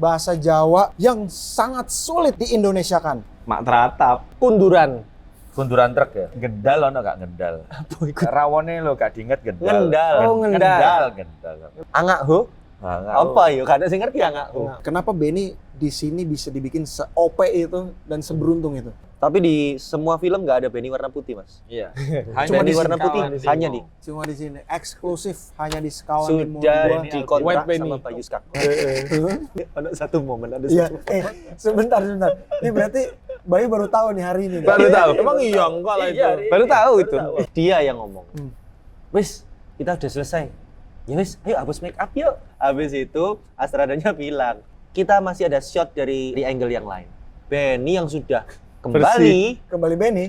bahasa Jawa yang sangat sulit diindonesiakan. Mak teratap. Kunduran. Kunduran truk ya? Gendal ono gak gendal? Rawone lo gak diinget gendal. Ngendal. Oh, ngendal. Gendal. Angak ho? Apa yuk? Kada sing ngerti angak ho. Kenapa Benny di sini bisa dibikin se-OP itu dan seberuntung itu? Tapi di semua film nggak ada Benny warna putih, Mas. Iya. Cuma Benny di warna sini. putih hanya di Cuma di sini eksklusif hanya di Sekawan Limo sudah dua. dikontrak White Benny. sama Pak Yuska. Ada satu momen, ada Iya, satu. sebentar. Ini berarti Bayu baru tahu nih hari ini. Baru tahu. Emang iya enggak lah itu. Baru tahu itu. Dia yang ngomong. Wis, kita udah selesai. Ya wis, ayo hapus make up yuk. Habis itu Astradanya bilang, kita masih ada shot dari di angle yang lain. Benny yang sudah kembali Benny.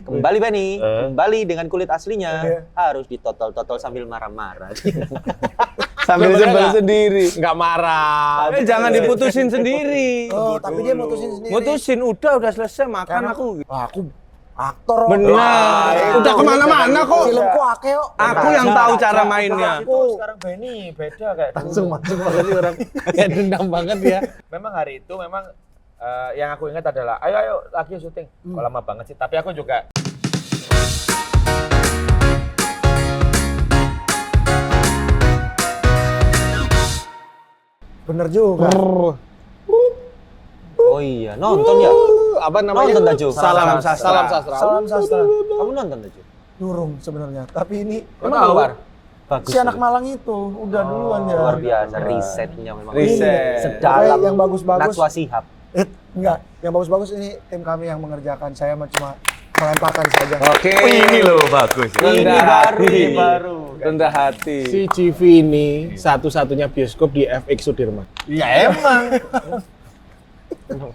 kembali dengan kulit aslinya Iya. harus ditotol-totol sambil marah-marah. Sambil sebel sendiri. Enggak marah. Jangan diputusin sendiri. Oh, tapi dia mutusin sendiri. Mutusin udah selesai makan Karena aku. Wah, aku aktor. Benar. Udah kemana-mana kok. Filmku akeh kok. Aku yang tahu cara mainnya. Itu sekarang Benny beda kayak Langsung dulu. masuk banget nih orang. Kayak dendam banget ya. Memang hari itu yang aku ingat adalah ayo lagi syuting. Kok lama banget sih, tapi aku juga Bener juga. Oh iya, nonton ya? Apa namanya? Nonton tak, Jo? Salam sastra. Salam sastra. Salam sastra. Kamu nonton aja? Durung sebenarnya. Tapi ini Emang keluar? Bagus. si anak Malang itu udah duluan ya. Luar biasa, risetnya memang. Riset. Sedalam Yang bagus-bagus. Najwa Shihab. Enggak, yang bagus-bagus ini tim kami yang mengerjakan. Saya cuma melemparkan saja. Oke. ini loh bagus. Rendah hati. Ini baru. Rendah hati. Si CV ini satu-satunya bioskop di FX Sudirman. Ya emang.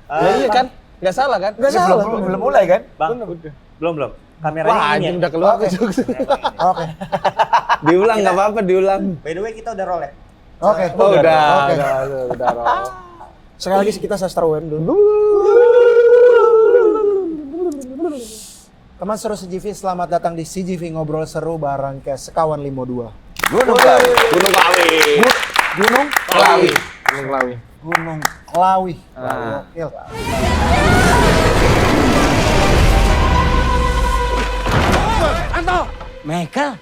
Ya iya kan? Nggak salah kan? Nggak salah. Belum mulai kan? Bang, belum. Kameranya Wah, ini anjing ya. udah keluar Oke. ke jokes. Oke. Diulang nggak apa-apa, diulang. By the way, kita udah roll ya? Oke. Oh, udah, Oke. udah, Roh. Sekali lagi kita sastra UM dulu. Teman seru CGV, selamat datang di CGV Ngobrol Seru bareng ke Sekawan Limo 2. Gunung Kawi. Gunung Kawi. Gunung Klawi. Gunung Klawi. Gunung Klawi. Ah. Gokil.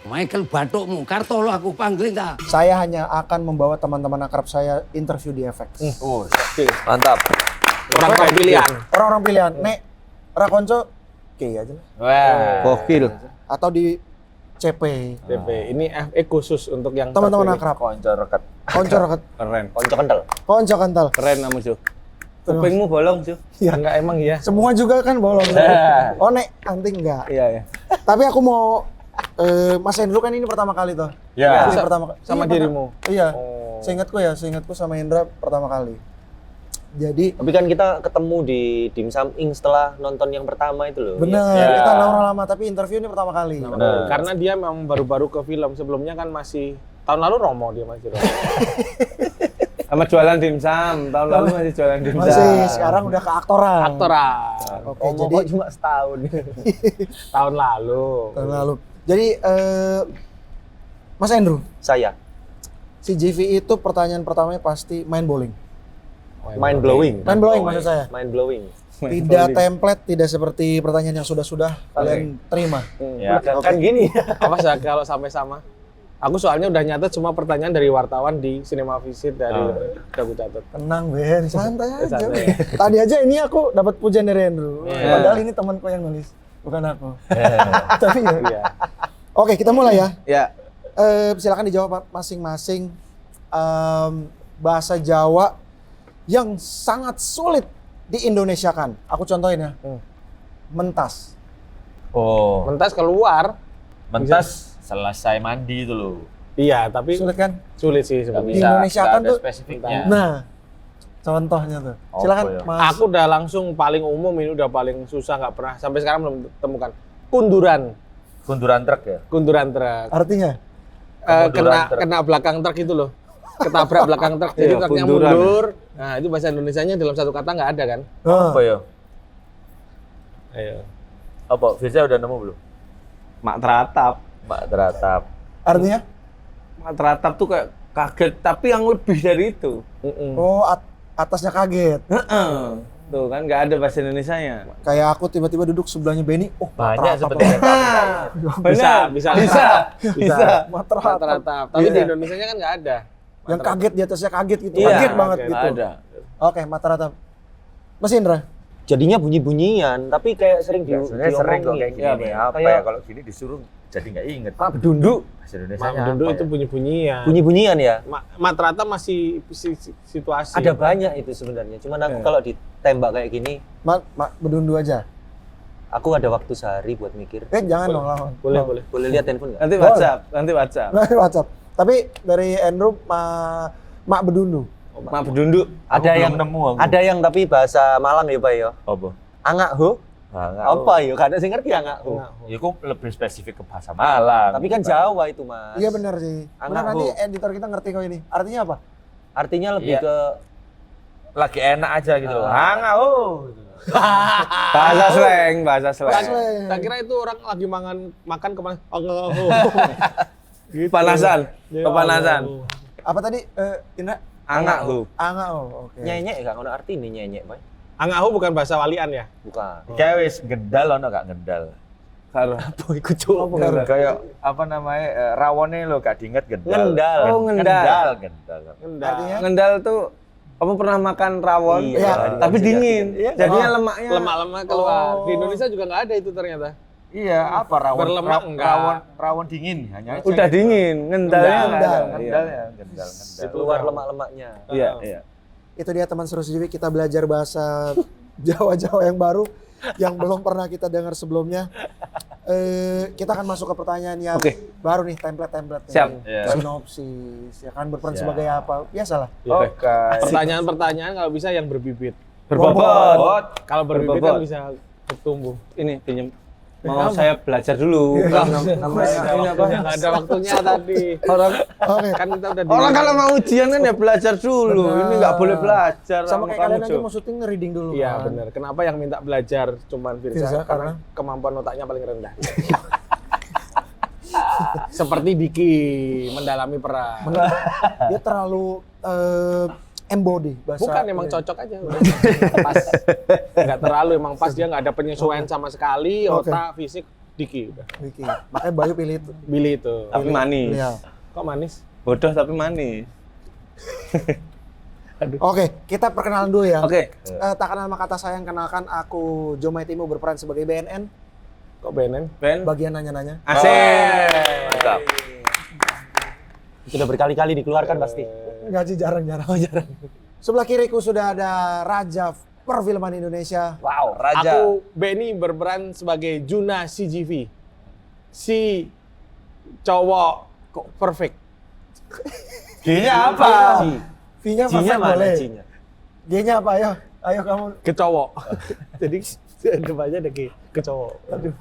Michael batukmu, Kartolo aku panggil ta. Saya hanya akan membawa teman-teman akrab saya interview di FX. Mantap. Orang pilihan. Orang-orang pilihan. Nek, Rakonco, oke aja lah. Wah. Gokil. Atau di CP. DP. Ini FX khusus untuk yang Teman-teman terpilih. akrab. Konco rekat. Konco reket. Keren. Konco kental. Konco kental. Keren kamu, Ju. Kupingmu bolong, Ju. Iya. Enggak emang iya. Semua juga kan bolong. Oh, Nek, anting enggak. Iya, ya. Tapi aku mau Mas Hendro kan ini pertama kali toh. Ya. Ini pertama Sama iya, dirimu. Iya. Oh. Seingatku sama Hendra pertama kali. Jadi Tapi kan kita ketemu di Dimsum Inc setelah nonton yang pertama itu loh. bener, Iya. kita lama lama tapi interview ini pertama kali. Bener. Karena dia memang baru-baru ke film. Sebelumnya kan masih tahun lalu Romo dia masih Romo. Sama jualan dimsum. Tahun lalu masih jualan dimsum. Masih sekarang udah ke aktoran. aktoran. Oke, Ngomong jadi kok cuma setahun. Tahun lalu. tahun lalu. Jadi Mas Hendro, Saya CGV itu pertanyaan pertamanya pasti main bowling. mind blowing. Main blowing maksud saya. Mind blowing. Tidak template, tidak seperti pertanyaan yang sudah-sudah kalian terima. Ya. Kan gini. Awas ya kalau sampai sama. Aku soalnya udah nyatet semua pertanyaan dari wartawan di Cinema Visit dari udah aku catat. Tenang Ben, santai aja. Santai. Tadi aja ini aku dapat pujian dari Hendro. Iya. Padahal ini temanku yang nulis, bukan aku. Tapi ya. Iya. Oke, kita mulai ya. Ya. Silakan dijawab masing-masing. Bahasa Jawa yang sangat sulit diindonesiakan. Aku contohin ya. Mentas. Oh. Mentas keluar. Mentas selesai mandi itu loh. Iya, tapi Sulit kan? sulit sih Nggak sebenarnya. bisa. Indonesia nggak kan ada tuh- spesifiknya. Nah, contohnya tuh. Apa Silakan ya? Mas. Aku udah langsung paling umum ini udah paling susah nggak pernah sampai sekarang belum temukan. Kunduran. Kunduran truk ya. Kunduran truk. Artinya? Kemunduran truk. Kena belakang truk itu loh. Ketabrak belakang truk. Jadi Iya, truknya kunduran. mundur. Nah, itu bahasa Indonesianya dalam satu kata nggak ada kan? Apa ya? Ayo. Apa? Firza udah nemu belum? Mak teratap. Mak teratap. Artinya? Mak teratap tuh kayak kaget, tapi yang lebih dari itu. Oh, atasnya kaget. Tuh kan nggak ada bahasa Indonesianya. Kayak aku tiba-tiba duduk sebelahnya Benny, oh Banyak Mata Ratap. sebetulnya. Bisa. Mata Ratap. Rata-rata. Tapi di Indonesia kan nggak ada. Yang kaget di atasnya kaget gitu, Iya, kaget banget kaget. gitu. Ada. Oke, Mata Ratap. Mas Indra, Jadinya bunyi-bunyian, tapi kayak sering Sebenarnya sering kok kayak diomongin. gini. Iya, Apa kayak ya kalau gini disuruh jadi nggak inget. Mak Bedundu. Bahasa Indonesia Mak Bedundu itu bunyi-bunyian. Bunyi-bunyian ya. Matrata masih situasi. Ada banyak itu sebenarnya. Cuman aku kalau ditembak kayak gini, bedundu aja. aku ada waktu sehari buat mikir. Jangan dong lawan. Boleh, boleh. Boleh lihat handphone nggak? Nanti WhatsApp, nanti WhatsApp. Nah, WhatsApp. Tapi dari Andrew, Mak Bedundu. Mak Bedundu. Ada yang nemu aku. Ada yang tapi bahasa Malang ya, Pak ya. Apa? Angak ho. Apa ya? Karena saya ngerti angak ho. Ya kok lebih spesifik ke bahasa Malang. Tapi kan Jawa itu, Mas. Iya benar sih. Benar, Angak nanti ho. editor kita ngerti kok ini. Artinya apa? Artinya lebih Iya. ke Lagi enak aja gitu. Hangat Bahasa slang, bahasa slang. Tak kira itu orang lagi makan kemana? Panasan, kepanasan. Apa tadi, Indra? Angak hu. Angak, oh, oke. nyenyek gak ngono arti ini nyenyek, Pak. Angak hu bukan bahasa walian ya? Bukan. Kayak wis gendal ono gak gendal. Karo. Apa iku, Cuk? Kayak apa namanya rawone lo gak diinget gendal. Ngendal. Oh, ngendal. Gendal. Artinya? Ngendal tuh kamu pernah makan rawon, Iya. tapi dingin. Iya, Jadinya oh. lemaknya lemak-lemak keluar. Di Indonesia juga nggak ada itu ternyata. Iya, apa rawon? Berlemak enggak? Rawon dingin hanya aja. Udah dingin, ngendalnya nggak ada. Gendal ya, gendal. Keluar lemak-lemaknya. Iya, iya. Itu dia teman seru CCTV, kita belajar bahasa Jawa-Jawa yang baru yang belum pernah kita dengar sebelumnya. Kita akan masuk ke pertanyaan yang Oke. baru nih, template-template. Siap. Iya. Sinopsis, ya kan berperan Siap. sebagai apa? Biasalah. Oke. Pertanyaan-pertanyaan kalau bisa yang berbibit. Berbobot. Kalau berbibit Berbobot. kan bisa bertumbuh. Ini pinjam. Apa? Mau saya belajar dulu. Namanya apa? Nggak ada waktunya tadi. Orang Oke. kan kita udah Orang kalau mau ujian kan ya belajar dulu. Benar. Ini nggak boleh belajar. Sama kayak kalian aja Jo. mau syuting reading dulu. Iya kan? benar. Kenapa yang minta belajar cuman Firza, Firza? karena? Karena kemampuan otaknya paling rendah. Seperti Diki mendalami peran. Dia terlalu embody bahasa. Bukan emang cocok aja. Udah. Pas. Nggak terlalu emang pas dia nggak ada penyesuaian sama sekali. Oke. Otak, fisik, Diki udah. Vicky. Makanya Bayu pilih itu. Billy itu. Tapi manis. Iya. Kok manis? Bodoh tapi manis. Oke, kita perkenalan dulu ya. Oke. Tak kenal maka kata sayang, kenalkan aku Jomai Timo berperan sebagai BNN. Kok BNN? Ben. Bagian nanya-nanya. Asik. Mantap. Sudah berkali-kali dikeluarkan pasti. Enggak sih, jarang-jarang. Sebelah kiriku sudah ada Raja perfilman Indonesia. Wow. Raja. Aku Benny berperan sebagai Juna CGV. Si cowok kok perfect. G-nya apa? V-nya G-nya perfect mana boleh. G-nya? G-nya apa? Ayo kamu. Ke cowok. Jadi depannya ada ke cowok. Aduh.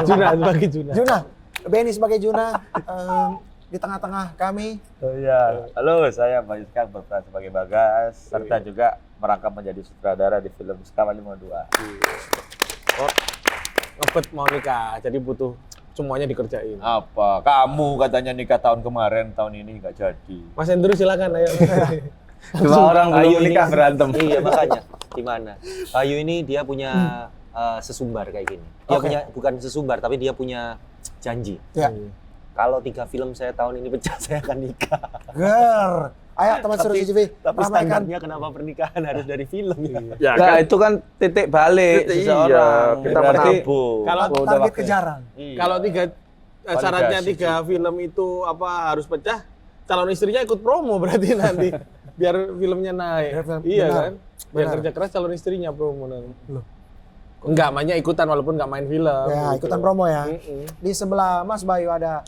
Juna. Juna sebagai Juna. Juna. Benny sebagai Juna. Di tengah-tengah kami. Oh iya. Halo, saya Bayu Sekar berperan sebagai Bagas serta juga merangkap menjadi sutradara di film Skala 52. Ngebet mau nikah, jadi butuh semuanya dikerjain. Apa? Kamu katanya nikah tahun kemarin, tahun ini nggak jadi. Mas Hendro silakan ayo. Dua orang Ayu belum ini- nikah berantem. Iya makanya. Gimana? Ayu ini dia punya sesumbar kayak gini. Dia Oke. punya bukan sesumbar tapi dia punya janji. Ya. Kalau 3 film saya tahun ini pecah saya akan nikah. Ger. Ayo teman seru CCTV. Tapi ramaikan. standarnya kenapa pernikahan harus dari film ya? Ya Nah, itu kan titik balik seseorang. Iya, kita Berarti menabung. Kalau udah Target waktu. kejaran. Iya. kalau syaratnya Validasi. 3 film itu apa harus pecah, calon istrinya ikut promo berarti nanti biar filmnya naik. Biar film- Iya benar. kan? Biar Benar. kerja keras calon istrinya promo nanti. Loh. Enggak, mainnya ikutan walaupun enggak main film. Ya, gitu. ikutan promo ya. Mm-mm. Di sebelah Mas Bayu ada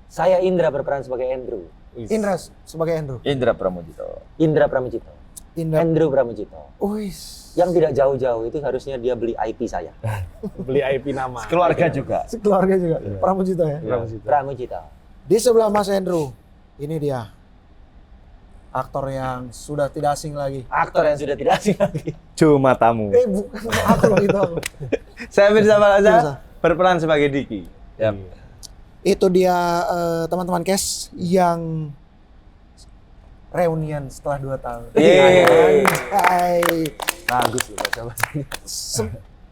Saya Indra berperan sebagai Andrew. Indra sebagai Andrew. Indra Pramujito. Indra Pramujito. Indra. Andrew Pramujito. Uis. Yang tidak jauh-jauh itu harusnya dia beli IP saya. Beli IP nama. Keluarga juga. Keluarga juga. Pramujito ya. Pramujito. Di sebelah Mas Andrew. Ini dia. Aktor yang sudah tidak asing lagi. Aktor yang sudah tidak asing lagi. Cuma tamu. Bukan aku loh itu aku. Saya Firza Firza. Balaza berperan sebagai Diki. Itu dia teman-teman Kes yang reunian setelah 2 tahun. Yeay. Hai. Bagus loh bahasa-bahasanya.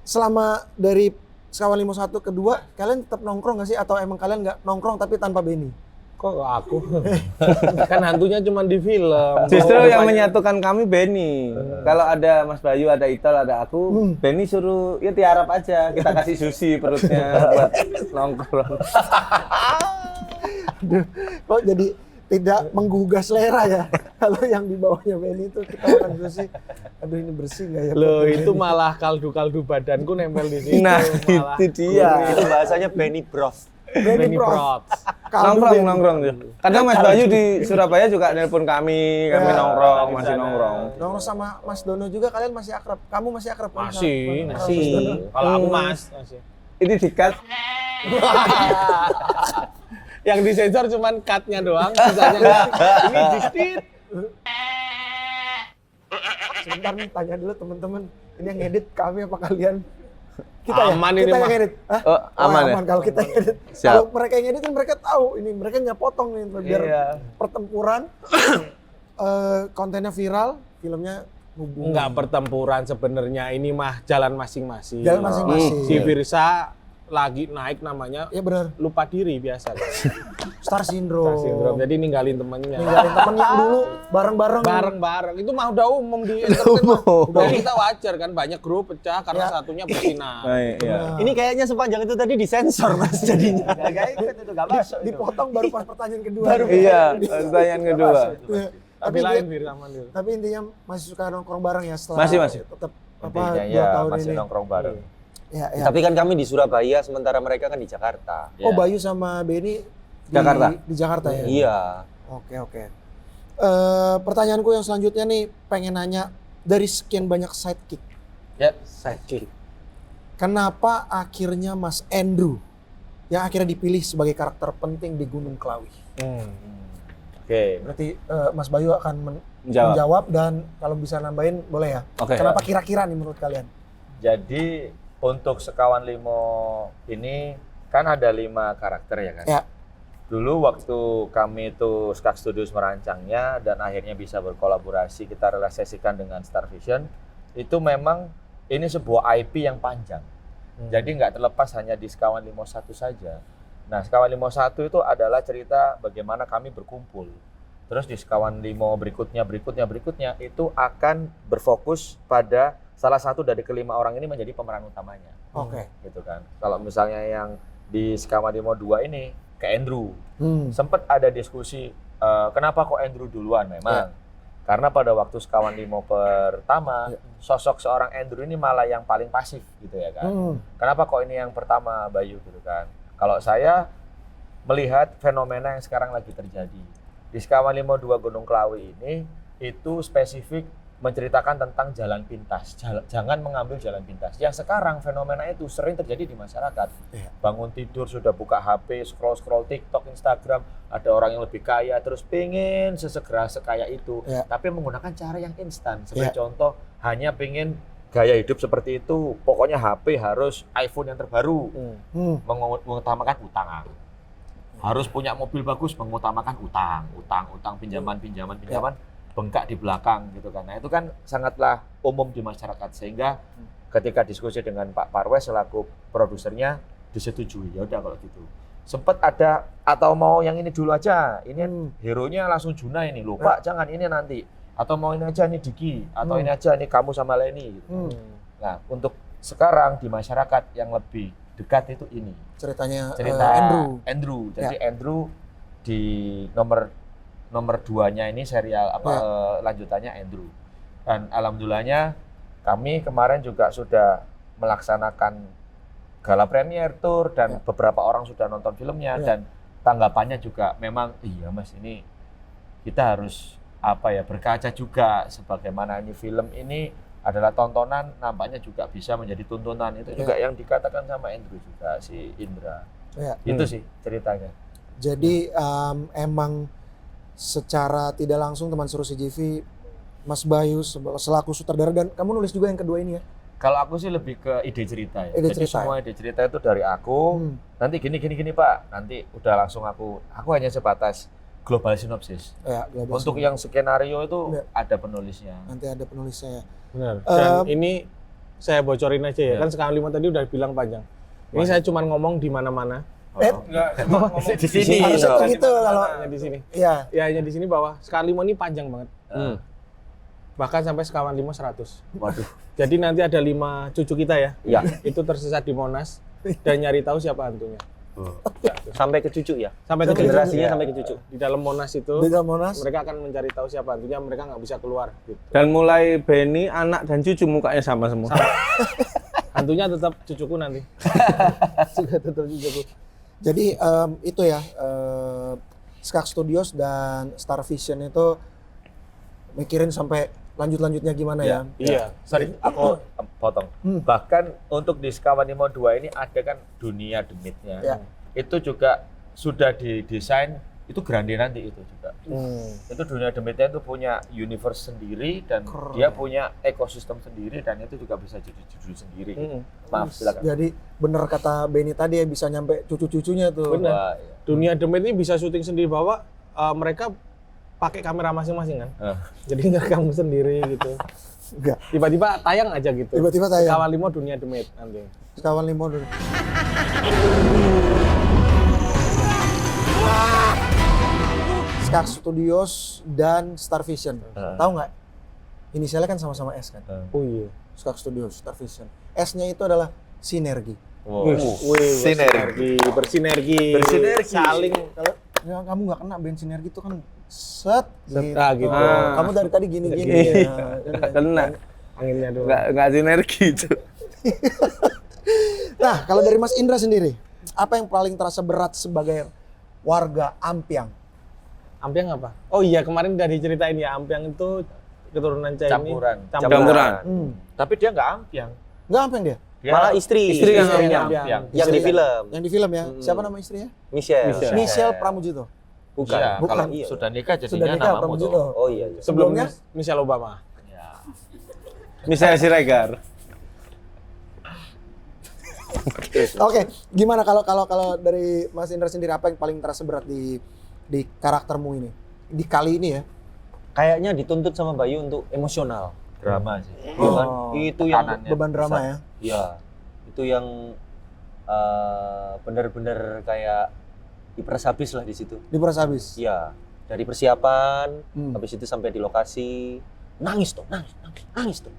Selama dari Sekawan 51 kedua, kalian tetap nongkrong nggak sih? Atau emang kalian nggak nongkrong tapi tanpa Benny? Kok aku? Kan hantunya cuma di film. Justru Oh, yang rupanya- menyatukan kami Benny. Kalau ada Mas Bayu, ada Itol, ada aku, Benny suruh ya tiarap aja. Kita kasih sushi perutnya buat nongkrong. Aduh, kok jadi tidak menggugah selera ya? Kalau yang di bawahnya Benny itu kita makan sushi. Aduh ini bersih nggak ya? Loh, perut itu Benny? malah kaldu-kaldu badanku nempel di situ. Nah, malah. itu dia. Itu bahasanya Benny Broth. Benny Benny Prof. Prots. Kaldu Nongkrong, Benny. nongkrong tuh. Kadang Mas Bayu di Surabaya juga nelpon kami Ya, nongkrong, masih nongkrong. Nongkrong sama Mas Dono juga kalian masih akrab? Kamu masih akrab? kan? Masih, Sama masih. Mas Dono? Kalau aku Mas, masih. Ini dikat. Yang disensor cuman cut-nya doang, sisanya enggak. Ini dikit. Sebentar nih, tanya dulu teman-teman. Ini yang edit kami apa kalian? Kita Aman ya? ini Kita mah. yang edit? Hah? Oh, aman ya? Aman kalau kita yang edit. Siap. Kalau mereka yang edit kan mereka tahu ini, mereka nggak potong nih biar Iya. pertempuran. Kontennya viral, filmnya hubungan. Enggak pertempuran sebenarnya, ini mah jalan masing-masing. Jalan masing-masing. Si Virsa lagi naik namanya Ya benar. lupa diri biasa. Star Syndrome. Sindrom. Jadi ninggalin temennya. Ninggalin temen yang dulu bareng-bareng. Bareng-bareng itu mah udah umum di entertain mah. Jadi kita wajar kan banyak grup pecah karena Ya. satunya bersinar. Baik, ya. Ini kayaknya sepanjang itu tadi disensor Mas jadinya. Gak ikut itu, gak masuk. Dipotong baru pas pertanyaan kedua. Iya, pertanyaan kedua. Iya. Tapi lain Vir sama Vir. Tapi intinya masih suka nongkrong bareng ya setelah Masih. tetap apa Intinya 2 ya tahun masih ini. nongkrong bareng. Ya, ya. Tapi kan kami di Surabaya, sementara mereka kan di Jakarta. Oh, Ya. Bayu sama Benny di Jakarta. Di Jakarta ya. Iya. Oke. Pertanyaanku yang selanjutnya nih pengen nanya dari sekian banyak sidekick, Ya, sidekick. kenapa akhirnya Mas Andrew yang akhirnya dipilih sebagai karakter penting di Gunung Klawi? Oke. Berarti Mas Bayu akan Menjawab. menjawab dan kalau bisa nambahin boleh ya. Oke. Kenapa kira-kira nih menurut kalian? Jadi untuk Sekawan Limo ini kan ada 5 karakter ya kan? Ya. Dulu waktu kami itu Skak Studios merancangnya dan akhirnya bisa berkolaborasi, kita realisasikan dengan Star Vision, itu memang ini sebuah IP yang panjang. Jadi nggak terlepas hanya di Sekawan Limo 1 saja. Nah, Sekawan Limo 1 itu adalah cerita bagaimana kami berkumpul. Terus di Sekawan Limo berikutnya itu akan berfokus pada salah satu dari ke-5 orang ini menjadi pemeran utamanya. Oke. Gitu kan. Kalau misalnya yang di Sekawan Limo 2 ini ke Andrew. Hmm. Sempat ada diskusi kenapa kok Andrew duluan memang. Karena pada waktu Sekawan Limo pertama, sosok seorang Andrew ini malah yang paling pasif gitu ya kan. Hmm. Kenapa kok ini yang pertama Bayu gitu kan. Kalau saya melihat fenomena yang sekarang lagi terjadi. Di Sekawan Limo 2 Gunung Klawi ini itu spesifik menceritakan tentang jalan pintas. Jangan mengambil jalan pintas. Yang sekarang fenomena itu sering terjadi di masyarakat. Bangun tidur sudah buka HP, scroll-scroll TikTok, Instagram, ada orang yang lebih kaya terus pengen sesegera sekaya itu, tapi menggunakan cara yang instan. Sebagai contoh, hanya pengen gaya hidup seperti itu, pokoknya HP harus iPhone yang terbaru, mengutamakan utang. Harus punya mobil bagus, mengutamakan utang, pinjaman, bengkak di belakang gitu kan. Nah itu kan sangatlah umum di masyarakat, sehingga ketika diskusi dengan Pak Parwes selaku produsernya disetujui. Ya udah kalau gitu. Sempat ada atau mau yang ini dulu aja, ini hero-nya langsung Juna ini loh Pak, jangan ini nanti. Atau mau ini aja ini Diki, atau ini aja ini kamu sama Leni gitu. Nah untuk sekarang di masyarakat yang lebih dekat itu ini. Cerita Andrew. Jadi Andrew di nomor 2-nya ini serial lanjutannya Andrew. Dan alhamdulillahnya kami kemarin juga sudah melaksanakan gala premier tour dan beberapa orang sudah nonton filmnya dan tanggapannya juga memang iya Mas, ini kita harus berkaca juga sebagaimana ini film ini adalah tontonan, nampaknya juga bisa menjadi tuntunan. Itu juga yang dikatakan sama Andrew juga si Indra. Itu sih ceritanya. Jadi emang secara tidak langsung teman seru CGV, Mas Bayu selaku sutradara, dan kamu nulis juga yang kedua ini ya? Kalau aku sih lebih ke ide cerita ya. Ide Jadi cerita. semua ide cerita itu dari aku. Nanti gini Pak. Nanti udah langsung aku hanya sebatas global synopsis. Ya, global Untuk synopsis. yang skenario itu Ya. ada penulisnya. Nanti ada penulisnya ya. Benar. Dan ini saya bocorin aja ya. Ya. Kan sekarang 5 tadi udah bilang panjang. Ini saya cuma ngomong di mana-mana. Di sini. Harusnya tuh gitu kalau Hanya di sini. ya. Ya hanya di sini bahwa Sekawan Limo ini panjang banget. Bahkan sampai Sekawan Limo 100. Waduh. Jadi nanti ada 5 cucu kita ya. Ya, Itu tersesat di Monas dan nyari tahu siapa hantunya. sampai ke cucu ya. Sampai ke Generasinya ya. sampai ke cucu. Di dalam Monas itu Di dalam Monas. mereka akan mencari tahu siapa hantunya, mereka nggak bisa keluar gitu. Dan mulai Benny, anak dan cucu mukanya sama semua. Hantunya tetap cucuku nanti. Juga tetap cucuku. Jadi itu ya Skak Studios dan Star Vision itu mikirin sampai lanjut-lanjutnya gimana ya. Iya. Sorry, aku potong. Bahkan untuk di Sekawan Limo 2 ini ada kan dunia demitnya. Ya. Itu juga sudah didesain, itu grande nanti itu juga. Itu dunia demitnya itu punya universe sendiri dan Keren. dia punya ekosistem sendiri dan itu juga bisa jadi judul sendiri. Maaf, silakan. Jadi bener kata Benny tadi ya, bisa nyampe cucu-cucunya tuh. Bener. Wah, iya. Dunia Demit ini bisa syuting sendiri bahwa mereka pakai kamera masing-masing kan. Jadi ngerekam sendiri gitu. Enggak. Tiba-tiba tayang aja gitu. Tiba-tiba tayang. Sekawan Limo Dunia Demit nanti. Sekawan Limo dulu. Skak Studios dan Star Vision. Tahu nggak? Inisialnya kan sama-sama S kan? Oh iya. Skak Studios, Star Vision. S-nya itu adalah sinergi. Wih, Sinergi. bersinergi. Saling Kalau ya, kamu nggak kena band sinergi itu kan set gitu. gitu. Kamu dari tadi gini-gini. ya. Nggak kena. Anginnya doang. Nggak sinergi itu. Nah, kalau dari Mas Indra sendiri, apa yang paling terasa berat sebagai warga Ampiang? Ampiang apa? Oh iya, kemarin udah diceritain ya, Ampiang itu keturunan Chinese. Campuran. Campuran. Tapi dia nggak ampiang. Nggak Ampiang dia? Dia Malah istri yang ampiang. yang di film. Yang di film ya? Siapa nama istrinya? Michelle. Michelle Pramujito. Bukan. Iya, Bukan. kalau Iya. sudah nikah Sudah jadinya nikah nama Pramujito. Moto. Oh iya. Sebelumnya? Michelle Obama. Ya. Misalnya Siregar. Oke, gimana kalau dari Mas Indra sendiri, apa yang paling terasa berat di karaktermu ini? Di kali ini ya? Kayaknya dituntut sama Bayu untuk emosional. Drama sih. Iya kan? Itu yang Tekanannya Beban drama besar. ya? Iya, itu yang benar-benar kayak diperas habis lah di situ. Diperas habis. Iya, dari persiapan, Hmm. habis itu sampai di lokasi, nangis tuh, nangis tuh.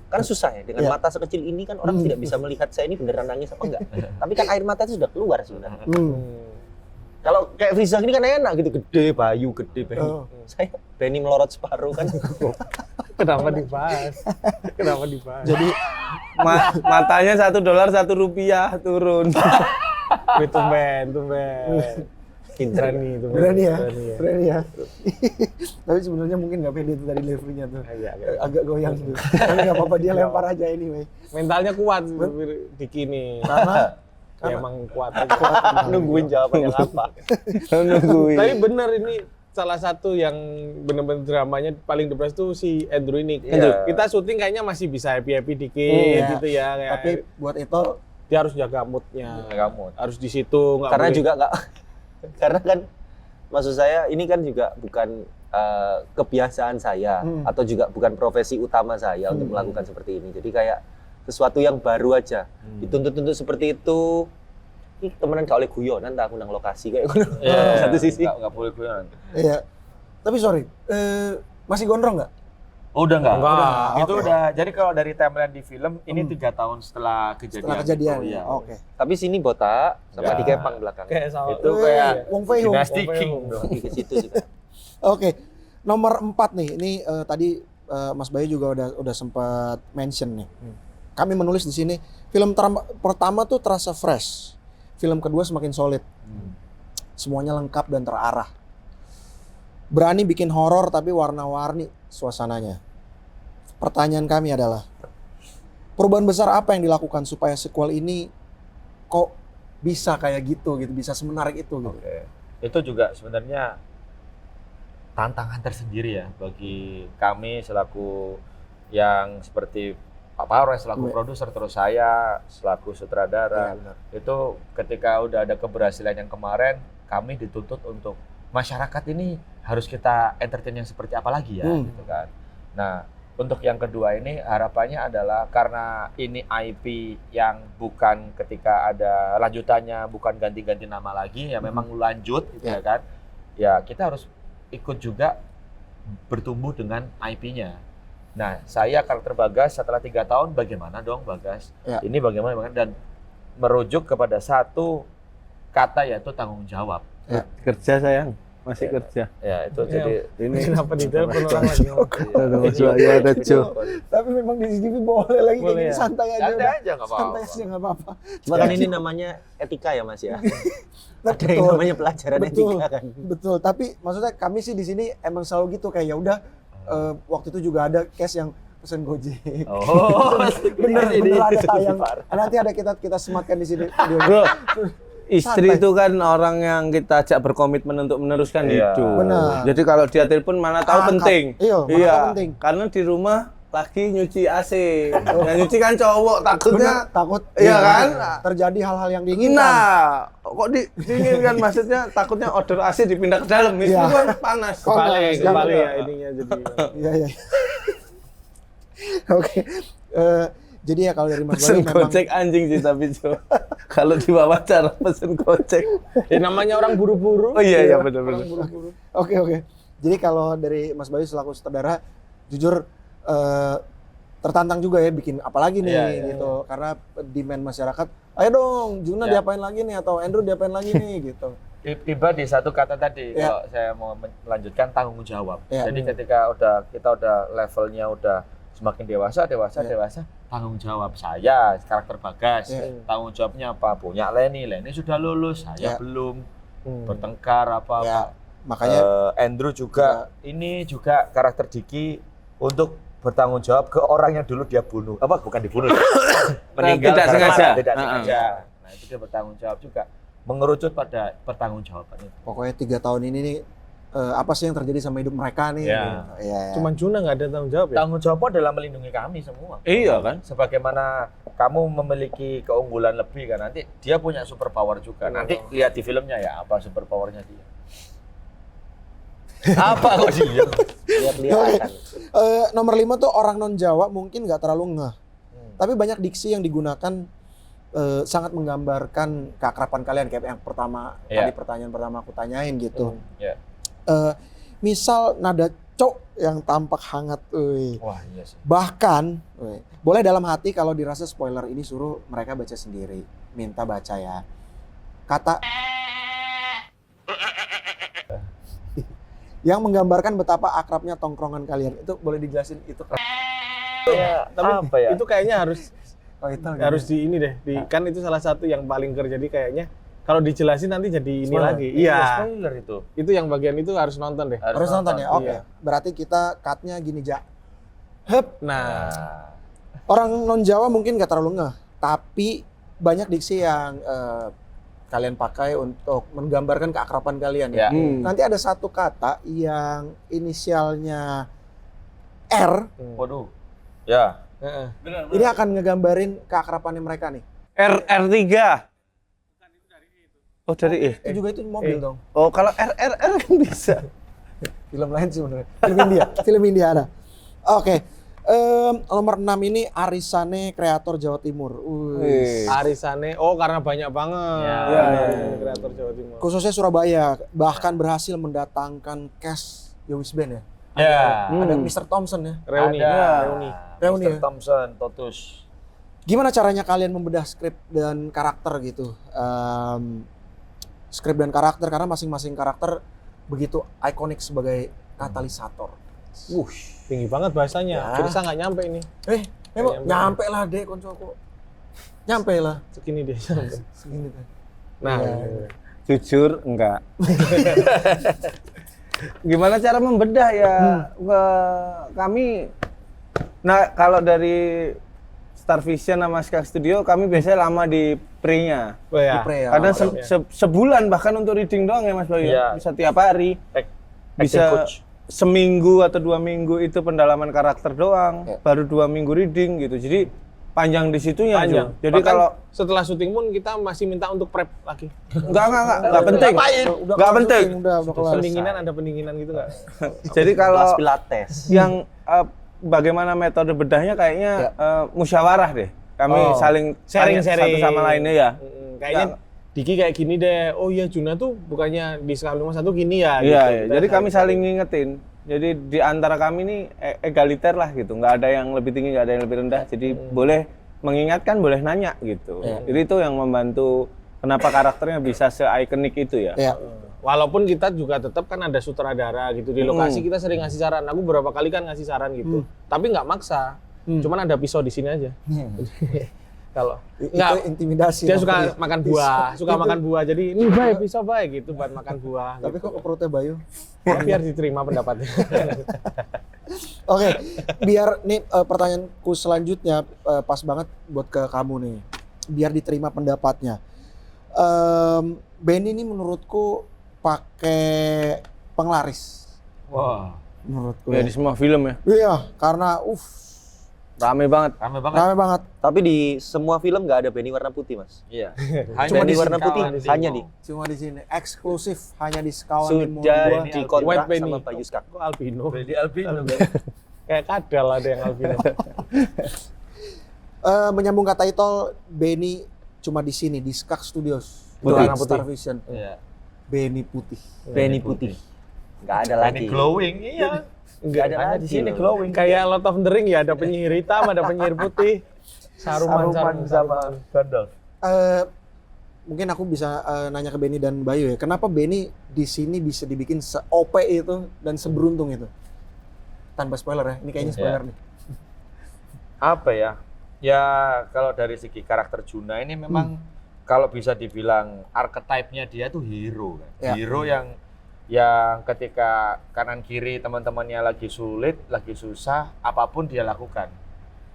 Kan susah ya, dengan Iya. mata sekecil ini kan orang tidak bisa melihat saya ini beneran nangis apa enggak. Tapi kan air mata itu sudah keluar sebenarnya. Kalau kayak Friza ini kan enak gitu, gede Bayu, gede Benny. Oh. Saya Benny melorot separuh kan. Kenapa dibahas? Kenapa dibahas? Jadi Matanya $1 $1 turun. Wih, tumben. Berani itu. berani ya? Berani ya. Berani ya? Tapi sebenarnya mungkin nggak pede itu tadi deliverynya tuh. Agak goyang tuh. Tapi nggak apa-apa, dia lempar aja anyway. Mentalnya kuat Dikini. Karena Ya emang kuat. Nungguin jawabannya apa. Nungguin. Tapi bener ini salah satu yang bener-bener dramanya paling the best tuh si Andrew ini. Iya. Kita syuting kayaknya masih bisa happy dikit Iya. gitu ya. Kayak tapi buat itu dia harus jaga moodnya. Kamu. Harus di situ. nggak Karena boleh- juga nggak, karena kan maksud saya ini kan juga bukan kebiasaan saya atau juga bukan profesi utama saya untuk melakukan seperti ini. Jadi kayak sesuatu yang baru aja, dituntut-tuntut seperti itu. Ih, temenan gak oleh guyonan tak aku nang lokasi kayak gitu. Satu sisi. Nggak boleh guyon. iya. Tapi sorry, masih gondrong nggak? Oh, udah nggak? Enggak. Itu udah. Jadi kalau dari timeline di film ini 3 tahun setelah kejadian. Setelah kejadian. Oh, iya. Oke. Tapi sini botak sama Ya. dikepang belakang. kayak sama. Itu kayak Wong Fei Hung. Dynasty King. Pergi ke situ juga. Oke, nomor 4 nih. Ini tadi Mas Bayu juga udah sempat mention nih. Kami menulis di sini film pertama tuh terasa fresh, film kedua semakin solid, semuanya lengkap dan terarah. Berani bikin horor tapi warna-warni suasananya. Pertanyaan kami adalah, perubahan besar apa yang dilakukan supaya sequel ini kok bisa kayak gitu, bisa semenarik itu gitu. Oke. Itu juga sebenarnya tantangan tersendiri ya bagi kami selaku yang seperti Pak Paro selaku produser, terus saya selaku sutradara. Iya, benar. Itu ketika udah ada keberhasilan yang kemarin, kami dituntut untuk masyarakat ini harus kita entertain yang seperti apa lagi ya, gitu kan. Nah, untuk yang kedua ini harapannya adalah karena ini IP yang bukan ketika ada lanjutannya, bukan ganti-ganti nama lagi, ya memang lanjut gitu ya kan. Ya kita harus ikut juga bertumbuh dengan IP-nya. Nah, saya karakter Bagas setelah 3 tahun, bagaimana dong Bagas? Ya. Ini bagaimana? Dan merujuk kepada satu kata yaitu tanggung jawab. Kerja sayang, masih kerja. Ya, itu jadi Ini kenapa ditelepon orang lagi? Tapi memang di CCTV boleh lagi kayak Boleh gini, ya? santai aja. santai udah. aja nggak apa-apa. Santai aja nggak apa-apa. Cuma kan ini namanya etika ya Mas ya. Ada Betul. yang namanya pelajaran Betul, etika kan. betul. Tapi maksudnya kami sih di sini emang selalu gitu, kayak ya udah waktu itu juga ada case yang pesen Gojek. Oh, bener ada tayang. Nanti ada kita sematkan di sini video. Bro, istri Santai. itu kan orang yang kita ajak berkomitmen untuk meneruskan Iya. hidup. Benar. Jadi kalau dia telepon mana tahu Angkat. penting. Iya, mana tahu penting. Karena di rumah lagi nyuci AC. Yang nyuci kan cowok, takutnya Bener, takut Iya kan? terjadi hal-hal yang diinginkan. Nah, kok diinginkan maksudnya takutnya order AC dipindah ke dalam, itu Iya. kan panas. Panas. Kembali ya ininya jadi. Iya, iya. Oke. Jadi ya kalau dari Mas Pesen Bayu memang gojek anjing sih tapi Jo. Kalau diwawancara pesen gojek. Ya namanya orang buru-buru. Oh iya benar-benar. Orang buru-buru. Oke. Jadi kalau dari Mas Bayu selaku sutradara, jujur tertantang juga ya bikin apa lagi nih gitu. Karena demand masyarakat, ayo dong Juna diapain lagi nih atau Andrew diapain lagi nih gitu. tiba di satu kata tadi, Ya. kalau saya mau melanjutkan tanggung jawab. Ya. Jadi ketika kita udah levelnya udah semakin dewasa, tanggung jawab saya karakter Bagas, Ya. tanggung jawabnya apa? Punya Leni sudah lulus, saya Ya. belum bertengkar apa. Ya, makanya Andrew juga ini juga karakter Diki untuk bertanggung jawab ke orang yang dulu dia bunuh, bukan dibunuh, meninggal Tidak karena sengaja. tidak sengaja. Nah itu dia bertanggung jawab juga, mengerucut pada pertanggungjawaban itu. pokoknya 3 tahun ini nih apa sih yang terjadi sama hidup mereka nih? Ya. Gitu. Ya. Cuman Juna nggak ada tanggung jawab ya? Tanggung jawab adalah melindungi kami semua. Iya kan? Sebagaimana kamu memiliki keunggulan lebih kan, nanti dia punya super power juga. Nanti lihat di filmnya ya apa super powernya dia. Apa kok dia? Lihat-lihatan. Nomor 5 tuh orang non Jawa mungkin nggak terlalu ngeh. Tapi banyak diksi yang digunakan sangat menggambarkan keakraban kalian kayak yang pertama tadi pertanyaan pertama aku tanyain gitu. Ya. Misal nada cok yang tampak hangat, Wah iya sih. bahkan boleh dalam hati kalau dirasa spoiler ini suruh mereka baca sendiri, minta baca ya. Kata yang menggambarkan betapa akrabnya tongkrongan kalian itu boleh dijelasin itu. Tapi apa ya? itu kayaknya harus Oh, itu harus di ini deh. Kan itu salah satu yang paling jadi kayaknya kalau dijelasin nanti jadi ini Spoiler. lagi. Iya, Iya. spoiler itu. Itu yang bagian itu harus nonton deh. harus nonton ya. Oke. Iya. Berarti kita cut-nya gini, Ja. Hep. Nah, Orang non Jawa mungkin nggak terlalu ngeh, tapi banyak diksi yang kalian pakai untuk menggambarkan keakraban kalian ya. Ya. Nanti ada satu kata yang inisialnya R, Waduh. Ya. heeh. ini akan ngegambarin keakrabannya mereka nih. R3. Oh dari Itu juga itu mobil dong. Oh kalau RRR kan bisa. Film lain sih sebenarnya. Film India ada. Oke. Nomor 6 ini Arisane kreator Jawa Timur. Arisane, karena banyak banget. Ya. Kreator Jawa Timur. Khususnya Surabaya, bahkan berhasil mendatangkan cast Yowis Band ya. Ya. Ada Mr. Thompson ya. Reuni. Ada. Reuni Mr. ya? Thompson, Totus. Gimana caranya kalian membedah skrip dan karakter gitu? Skrip dan karakter karena masing-masing karakter begitu ikonik sebagai katalisator. Tinggi banget bahasanya. Ya. Kita nggak nyampe ini. Memang nyampe lah deh koncoku. Nyampe lah. Segini dia. Segini deh. Nah, Jujur enggak. Gimana cara membedah ya? Kami kalau dari Star Vision sama Skak Studio kami biasanya lama di pre-nya. oh ya. Di pre ya. Kadang sebulan bahkan untuk reading doang ya Mas Bayu. Iya. Bisa tiap hari. Bisa seminggu atau 2 minggu itu pendalaman karakter doang, baru 2 minggu reading gitu. Jadi panjang di situnya. Panjang. Jo. Jadi Bahkan kalau setelah syuting pun kita masih minta untuk prep lagi. enggak penting. Enggak penting. Udah kelar. Pendinginan ada pendinginan gitu nggak? Jadi kalau Kelas pilates. yang bagaimana metode bedahnya kayaknya musyawarah deh. Kami Oh, saling tanya sharing-sharing. satu sama lainnya ya. Kayaknya Diki kayak gini deh. Oh iya Juna tuh bukannya di skala 51 gini ya. Iya, gitu. iya. Kita Jadi kami saling- saling ngingetin. Jadi di antara kami ini egaliter lah gitu. Nggak ada yang lebih tinggi, nggak ada yang lebih rendah. Jadi boleh mengingatkan, boleh nanya gitu. Jadi itu yang membantu kenapa karakternya bisa se-ikonik itu ya. Ya. Walaupun kita juga tetap kan ada sutradara gitu di lokasi kita sering ngasih saran. Aku beberapa kali kan ngasih saran gitu. Tapi nggak maksa. Cuman ada pisau di sini aja. Kalau Itu nggak intimidasi. dia Bang. suka makan buah, suka Itu- makan buah. Jadi ini baik pisau baik gitu buat makan buah. Tapi gitu. kok ke perutnya Bayu? Biar diterima pendapatnya. Oke, biar nih pertanyaanku selanjutnya pas banget buat ke kamu nih. Biar diterima pendapatnya. Benny ini menurutku pakai penglaris. Wah. Menurutku. Ya di semua film ya. Iya, karena Rame banget. Rame banget. rame banget. Tapi di semua film nggak ada Benny warna putih, Mas. Iya. Cuma di Benny warna sini, putih kawan. hanya di Cuma di sini eksklusif hanya di sekawan Limo sudah gua. White dikontrak Benny. sama Pak Yuskak. Kok albino? Benny Albino. Kayak kadal ada yang albino. Menyambung kata Itol, Benny cuma di sini di Skak Studios. Warna Di putih. Star Vision. Iya. Benny putih. Benny putih. Nggak ada lagi. Benny glowing, iya. Enggak ada Hanya lagi di sini loh. glowing. Kayak Lord of the Ring ya, ada penyihir hitam, ada penyihir putih. Saruman sama Gandalf. Mungkin aku bisa nanya ke Benny dan Bayu ya. Kenapa Benny di sini bisa dibikin se-OP itu dan seberuntung itu? Tanpa spoiler ya. Ini kayaknya spoiler nih. Apa ya? Ya kalau dari segi karakter Juna ini memang kalau bisa dibilang archetype-nya dia tuh hero kan. Ya. Hero yang ketika kanan kiri teman-temannya lagi sulit, lagi susah, apapun dia lakukan.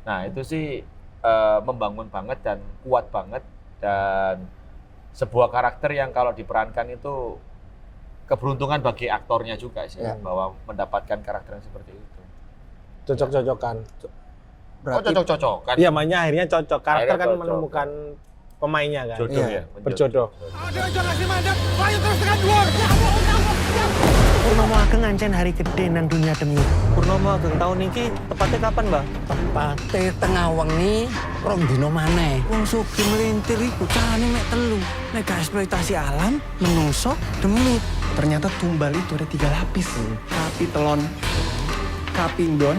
Nah, itu sih membangun banget dan kuat banget, dan sebuah karakter yang kalau diperankan itu keberuntungan bagi aktornya juga sih, Ya. bahwa mendapatkan karakter yang seperti itu. Cocok-cocokan. Oh, cocok-cocokan. Iya, makanya akhirnya cocok. Karakter Akhirnya kan cocok. menemukan pemainnya kan. Jodoh Iya. ya, Berjodoh. Purnomo Ageng ngancen hari gede nang dunia demi. Purnomo Ageng tahun ini tepatnya kapan, Bang? Tepate tengah wengi rong dino maneh. Wong sugih melintir iku carane mek telu. Nek gak eksploitasi alam, menungso, demit. Ternyata tumbal itu ada 3 lapis. Kapi telon, kapindon,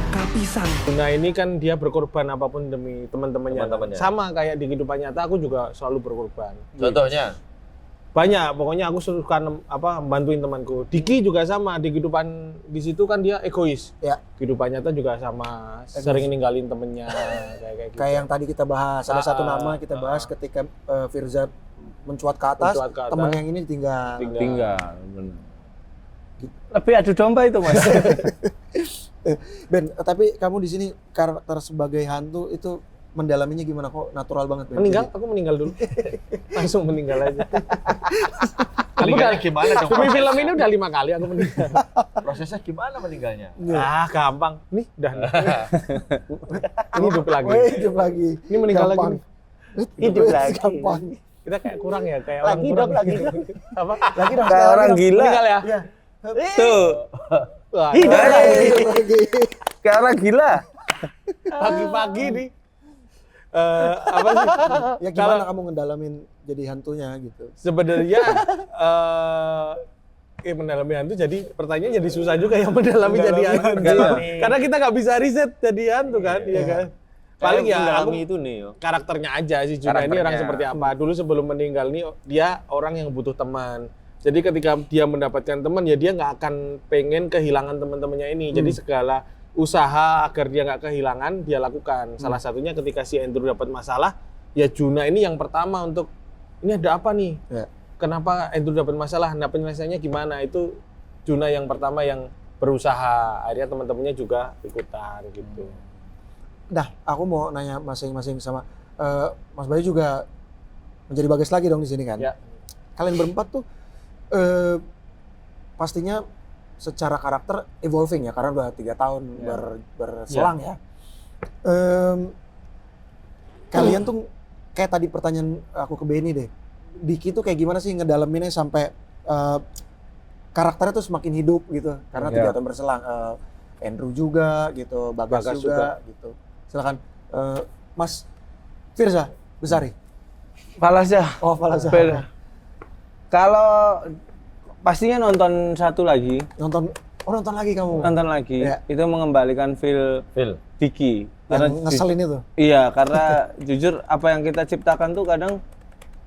kapisan. Nah ini kan dia berkorban apapun demi teman-temannya. Teman-temannya. Sama kayak di kehidupan nyata aku juga selalu berkorban. Contohnya, Banyak, pokoknya aku suka bantuin temanku. Diki juga sama, di kehidupan di situ kan dia egois. Ya. Kehidupan nyata juga sama, sering ninggalin temennya kayak gitu. Kayak yang tadi kita bahas, ada satu nama kita bahas ketika Firza mencuat ke atas, Mencuat ke atas. teman yang ini ditinggal. Tinggal. Bener. Lebih adu domba itu Mas. Ben, tapi kamu di sini karakter sebagai hantu itu mendalaminya gimana, kok natural banget Ben? Meninggal, aku meninggal dulu. Langsung meninggal aja. meninggalnya gimana dong? Demi film ini udah 5 kali aku meninggal. Prosesnya gimana meninggalnya? Ah, gampang. Nih, udah. Ini hidup lagi. Weh, hidup lagi. Ini meninggal Gampang. lagi. Hidup lagi. Gampang. Kita kayak kurang ya, kayak Lagi orang dong, kurang. lagi dong. Apa? Lagi dong. Kayak orang gila. Meninggal ya? Iya. Tuh, Wah, Hidup lagi. kayak orang gila. pagi-pagi nih. Apa sih? Ya gimana kamu ngedalamin jadi hantunya gitu? Sebenarnya mendalami hantu jadi pertanyaan jadi susah juga yang mendalami jadi hantu. Karena kita nggak bisa riset jadi hantu kan, iya kan? Paling ya aku mendalami itu nih, yo. karakternya aja sih Juna ini orang Karakternya. seperti apa. Dulu sebelum meninggal nih dia orang yang butuh teman. Jadi ketika dia mendapatkan teman ya dia nggak akan pengen kehilangan teman-temannya ini. Jadi segala usaha agar dia nggak kehilangan dia lakukan. Salah satunya ketika si Andrew dapat masalah, ya Juna ini yang pertama untuk ini ada apa nih? Ya. Kenapa Andrew dapat masalah? Nah penyelesaiannya gimana? Itu Juna yang pertama yang berusaha. Akhirnya teman-temannya juga ikutan gitu. Nah, aku mau nanya masing-masing sama Mas Bayu juga menjadi Bagas lagi dong di sini kan? Ya. Kalian berempat tuh pastinya secara karakter evolving ya, karena udah 3 tahun berselang ya. kalian tuh kayak tadi pertanyaan aku ke Benny deh. Diki tuh kayak gimana sih ngedalaminnya sampai karakternya tuh semakin hidup gitu. Karena 3 tahun berselang. Andrew juga gitu, Bagas juga gitu. Silakan Mas Firza Besari. Falasya. Oh, Falasya. Beda. Kalau pastinya nonton satu lagi. Nonton lagi kamu. Nonton lagi. Ya. Itu mengembalikan feel Diki. Yang ngeselin itu. Iya, karena jujur apa yang kita ciptakan tuh kadang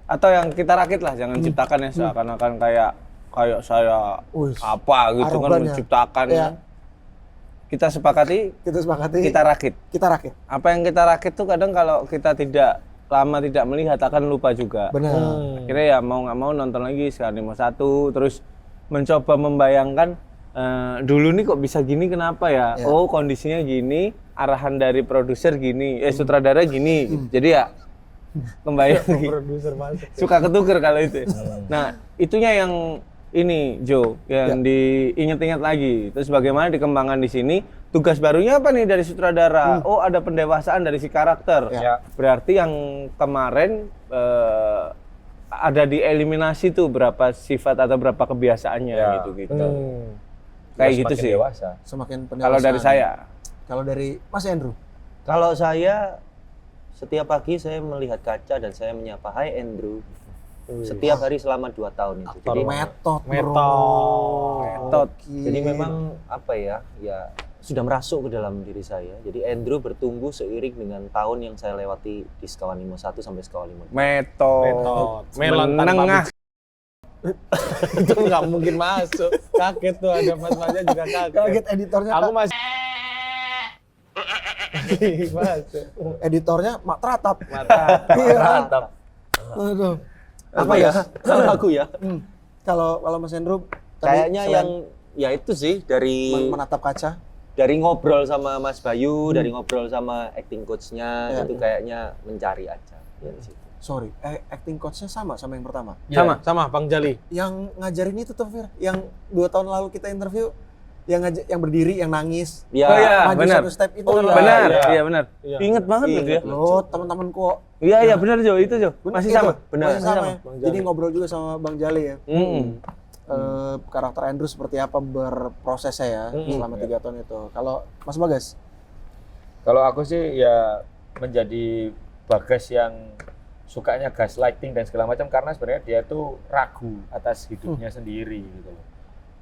atau yang kita rakit lah, jangan ciptakan ya seakan-akan kayak saya apa gitu kan Arogan ya. menciptakan. Iya. Kita sepakati, kita rakit. Kita rakit. Apa yang kita rakit tuh kadang kalau kita tidak lama tidak melihat akan lupa juga. Benar. Akhirnya ya mau nggak mau nonton lagi Skarnimo 1, terus mencoba membayangkan dulu nih kok bisa gini, kenapa ya? Ya. Oh kondisinya gini, arahan dari produser gini, sutradara gini. Jadi ya kembali lagi. Produser masuk. Suka ketuker kalau itu. Nah itunya yang ini Jo, yang diingat-ingat lagi. Terus bagaimana dikembangkan di sini? Tugas barunya apa nih dari sutradara? Oh ada pendewasaan dari si karakter. Ya. Berarti yang kemarin ada dieliminasi tuh berapa sifat atau berapa kebiasaannya gitu-gitu. Kayak gitu sih. Dewasa. Semakin pendewasaan. Kalau dari saya. Kalau dari Mas Andrew. Kalau saya setiap pagi saya melihat kaca dan saya menyapa, "Hai Andrew." Setiap hari selama 2 tahun itu. Jadi Metode. Jadi memang apa ya sudah merasuk ke dalam diri saya. Jadi Andrew bertumbuh seiring dengan tahun yang saya lewati di Skawanimo 1 sampai Skawanimo 2. Metode. Melon Menengah. Itu nggak mungkin masuk. Kaget tuh ada Mas Fajar juga kaget. Kaget editornya. Aku masih masuk. Editornya Mak Teratap. Mantap. Aduh. Apa ya? Kalau aku ya. Kalau Mas Andrew tadi Kayaknya selain yang ya itu sih dari menatap kaca. dari ngobrol sama Mas Bayu, dari ngobrol sama acting coach-nya, itu kayaknya mencari aja ya di situ. Sorry, acting coach-nya sama yang pertama. Sama Bang Jali. Yang ngajarin itu tuh Fir, yang 2 tahun lalu kita interview, yang berdiri, yang nangis. Ya, Oh iya, maju benar. satu step itu Oh, kan. iya. Benar, Iya. iya benar. Iya. Ingat banget loh dia. Lo teman-teman kok Iya benar Jo, itu Jo. Masih itu, sama. masih sama. Ya? Bang Jadi Jali. ngobrol juga sama Bang Jali ya. Karakter Andrew seperti apa berprosesnya ya selama 3 tahun itu. Kalau Mas Bagas? Kalau aku sih ya menjadi Bagas yang sukanya gaslighting dan segala macam karena sebenarnya dia tuh ragu atas hidupnya sendiri gitu loh.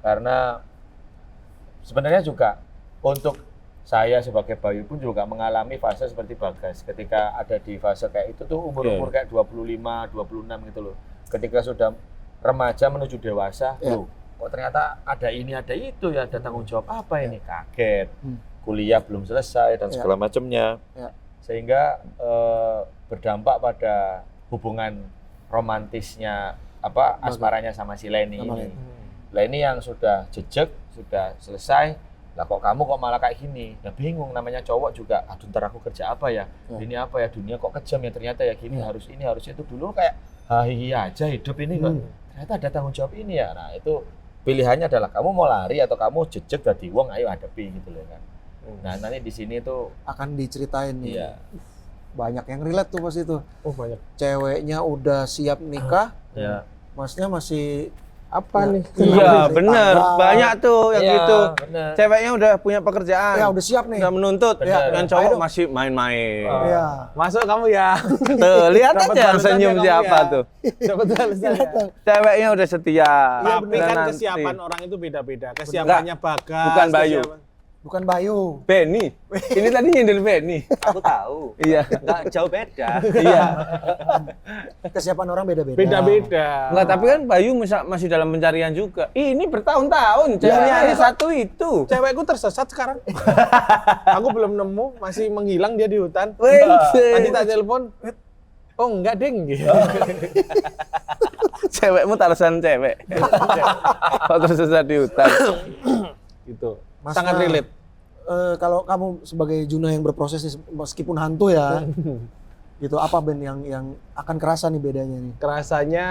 Karena sebenarnya juga untuk saya sebagai Bayu pun juga mengalami fase seperti Bagas. Ketika ada di fase kayak itu tuh umur-umur kayak 25, 26 gitu loh. Ketika sudah remaja menuju dewasa, loh kok ternyata ada ini ada itu ya, ada tanggung jawab apa ini, kaget. Kuliah belum selesai dan segala macamnya. Sehingga berdampak pada hubungan romantisnya asmaranya sama si Leni ini. Leni yang sudah jejak, sudah selesai, lah kok kamu kok malah kayak gini. Nah bingung, namanya cowok juga, aduh ntar aku kerja apa ya, ini apa ya, dunia kok kejam ya, ternyata ya gini, harus ini harus itu. Dulu kayak hahihi aja hidup ini kok, ternyata ada tanggung jawab ini ya. Nah itu pilihannya adalah kamu mau lari atau kamu jejak dari wong, ayo hadapi gitu loh kan. Nah nanti di sini tuh akan diceritain nih. iya. Banyak yang relate tuh pas itu. Oh banyak. Ceweknya udah siap nikah, Ya. masnya masih Apa nih? Iya benar, banyak tuh yang Iya, gitu. bener. Ceweknya udah punya pekerjaan, ya udah siap nih. udah menuntut, Bener. yang Ayo cowok dong. masih main-main. Iya. Masuk kamu ya. Tuh, lihat Dapat aja balasannya senyum kamu siapa ya. tuh. Dapat balasannya. Ceweknya udah setia. Tapi Dan kan nanti- kesiapan orang itu beda-beda. Kesiapannya Bagas. bukan Bayu. Bukan Bayu. Benny. Ini tadi nyindir Benny. Aku tahu. Iya. Nggak jauh beda. Iya. Kesiapan orang beda-beda. Beda-beda. Enggak, tapi kan Bayu masih dalam pencarian juga. Ini bertahun-tahun ceweknya nyari satu itu. Cewekku tersesat sekarang. Aku belum nemu, masih menghilang dia di hutan. Wede. Tadi tak telepon. Oh enggak deng. Cewekmu Tarzan cewek. Kok tersesat di hutan. Gitu. Mas, Sangat relate. Kalau kamu sebagai Juna yang berproses nih, meskipun hantu ya, gitu apa Ben yang akan kerasa nih bedanya nih? Kerasanya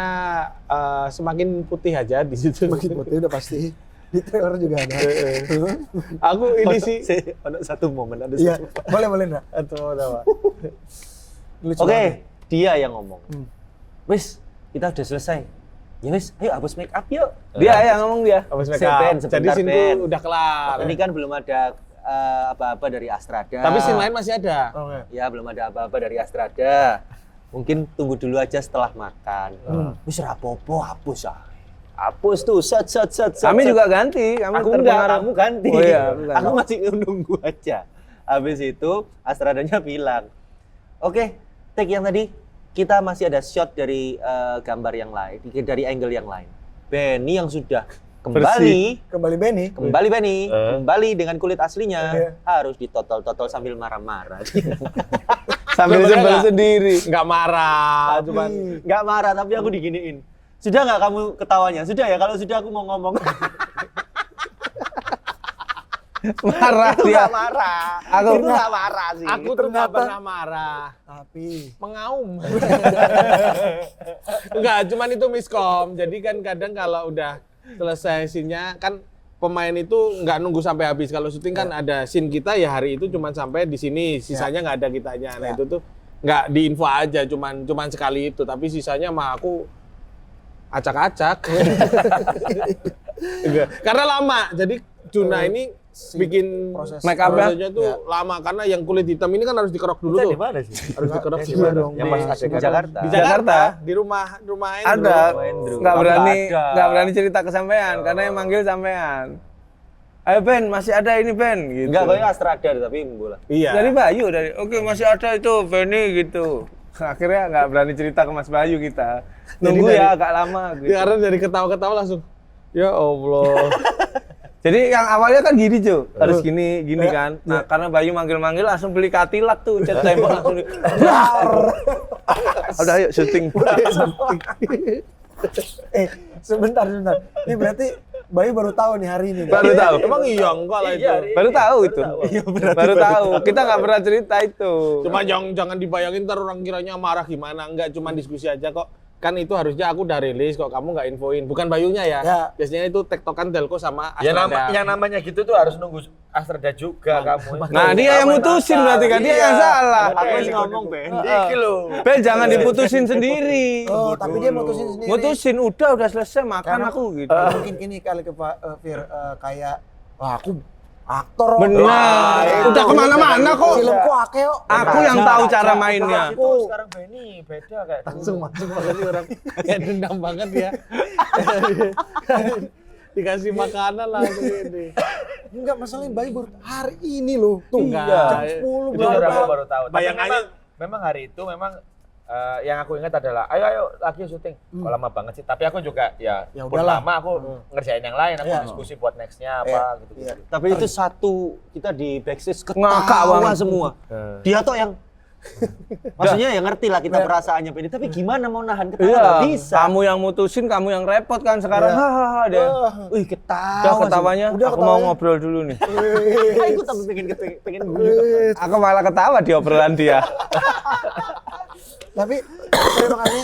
semakin putih aja di situ. Begitu putih udah pasti. Di trailer juga ada. Aku ini sih. Ada satu momen, ada Iya, boleh enggak? Atau apa? Lucu Oke, banget. dia yang ngomong. Wis, kita udah selesai. Ya wis, ayo hapus make up yuk. Dia yang ngomong dia. Habis make Ben, up. sebentar, Jadi scene Ben. itu udah kelar. Ini kan belum ada apa-apa dari Astrada. Tapi scene lain masih ada. Oke. Ya, belum ada apa-apa dari Astrada. Mungkin tunggu dulu aja setelah makan. Wis rapopo, hapus ah. Hapus tuh, set. Kami juga ganti. Kami Aku enggak, kamu ganti. Oh iya, aku ganti. Aku masih nunggu aja. Habis itu Astradanya bilang, oke, take yang tadi kita masih ada shot dari gambar yang lain, dari angle yang lain. Benny yang sudah kembali Kembali Benny. kembali dengan kulit aslinya harus ditotol-totol sambil marah-marah. Sambil Sebenarnya sebel nggak- sendiri. Nggak marah, cuman Nggak marah tapi aku diginiin. Sudah nggak kamu ketawanya? Sudah ya, kalau sudah aku mau ngomong. Marah Itu dia. nggak marah. Aku Itu nggak marah sih. aku tuh nggak pernah marah. Tapi Mengaum. Enggak, cuman itu miskom. Jadi kan kadang kalau udah selesai scene-nya kan pemain itu nggak nunggu sampai habis. Kalau syuting kan ada scene kita ya hari itu cuman sampai di sini, sisanya nggak ada kitanya. Nah itu tuh nggak diinfo aja, cuman sekali itu. Tapi sisanya mah aku acak-acak. Enggak, karena lama. Jadi Juna ini bikin proses make up-nya? prosesnya tuh lama karena yang kulit hitam ini kan harus dikerok dulu tuh. Di mana sih? Harus dikerok Iya gimana? dong. Yang pas Di- adegan Di Jakarta. Di Jakarta. Jakarta, di rumah Andrew. Ada. Andrew. Nggak berani cerita ke sampean karena yang manggil sampean. Ayo Ben, masih ada ini Ben gitu. Enggak, kayaknya Astrada tapi bola. Iya. Dari Bayu oke masih ada itu Benny gitu. Akhirnya nggak berani cerita ke Mas Bayu kita. Nunggu dari- ya agak lama gitu. Karena dari ketawa-ketawa langsung, ya Allah. Jadi yang awalnya kan gini Jo, harus gini kan. Nah karena Bayu manggil-manggil langsung beli katilat tuh, cat tembok langsung. Udah ayo syuting. sebentar. Ini berarti Bayu baru tahu nih hari ini. Baru tahu. Emang iya enggak lah itu. Baru tahu itu. Baru tahu. Kita nggak pernah cerita itu. Cuma jangan dibayangin ntar orang kiranya marah gimana. Enggak, cuma diskusi aja kok. Kan itu harusnya aku udah rilis kok kamu nggak infoin. Bukan Bayunya ya. Ya. Biasanya itu tektokan Telco sama Ya Astrada. yang namanya gitu tuh harus nunggu Astrada juga kamu. Nah dia yang mutusin berarti kan dia yang salah. Aku yang ngomong Ben. Iki loh. Ben jangan diputusin sendiri. Oh, tapi dia mutusin sendiri. Mutusin udah selesai makan Karena- aku gitu. Mungkin gini kali ke Pak Fir, kayak wah aku aktor. Benar. Udah kemana-mana kok. Filmku akeh kok. Aku yang tahu cara mainnya. Itu sekarang Benny beda kayak Langsung masuk banget nih orang. Kayak dendam banget ya. Dikasih makanan langsung ini. Enggak, masalahnya Bayu baru hari ini loh. Tuh, Enggak. jam 10 itu baru tahu. baru tahu. Tapi Bayangannya- memang hari itu memang yang aku ingat adalah ayo lagi syuting. Kok lama banget sih. Tapi aku juga ya Ya pun udahlah. lama aku ngerjain yang lain. Aku Iya. diskusi buat nextnya apa gitu. Iya. Tapi itu satu kita di backstage Ngakak ketawa banget. semua. Dia tuh yang maksudnya ya ngerti lah kita perasaannya Benny, tapi gimana mau nahan ketawa Iya, nggak bisa. kamu yang mutusin, kamu yang repot kan sekarang. Hahaha dia. Wih, Udah ketawa. ketawanya, Udah aku mau ketawanya. ngobrol dulu nih. Aku tapi pengen guyon. Aku malah ketawa di obrolan dia. Tapi terima kasih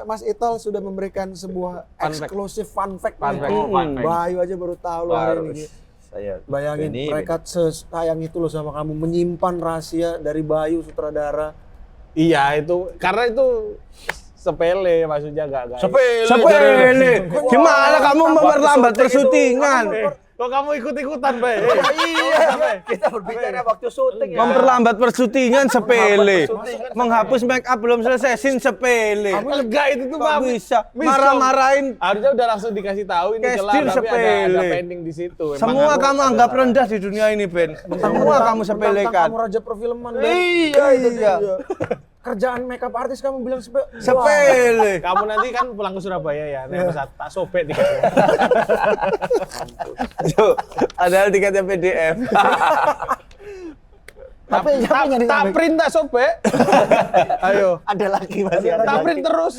Mas Itol sudah memberikan sebuah Fun fact. eksklusif fun fact. Fun nih. fact, fun fact. Bayu aja baru tahu loh hari ini. Saya Bayangin Benny, mereka sesayang itu loh sama kamu, menyimpan rahasia dari Bayu sutradara. Iya itu karena itu sepele maksudnya enggak. Sepele. Gimana kamu memperlambat persyutingan? Kok kamu ikut-ikutan, Bay? iya, kita berbicara waktu syuting ya. Memperlambat persyutingan sepele. Menghapus make up belum selesai, scene sepele. Kamu lega itu tuh, Kok Bang. bisa Miskom. marah-marahin. Harusnya udah langsung dikasih tahu ini Kestil kelar, tapi ada sepele. pending di situ. Emang Semua aku- kamu anggap rendah di dunia ini, Ben. Semua kamu Tentang sepelekan. kamu raja perfilman. Ben. Iya, itu iya. dia. Kerjaan makeup artis kamu bilang Sepele. Kamu nanti kan pulang ke Surabaya ya, naik pesawat tak sobek tiketnya. Jo, padahal tiketnya PDF. Tapi nyari Tak print tak sobek. Ayo, Ada lagi masih ada. tak print terus.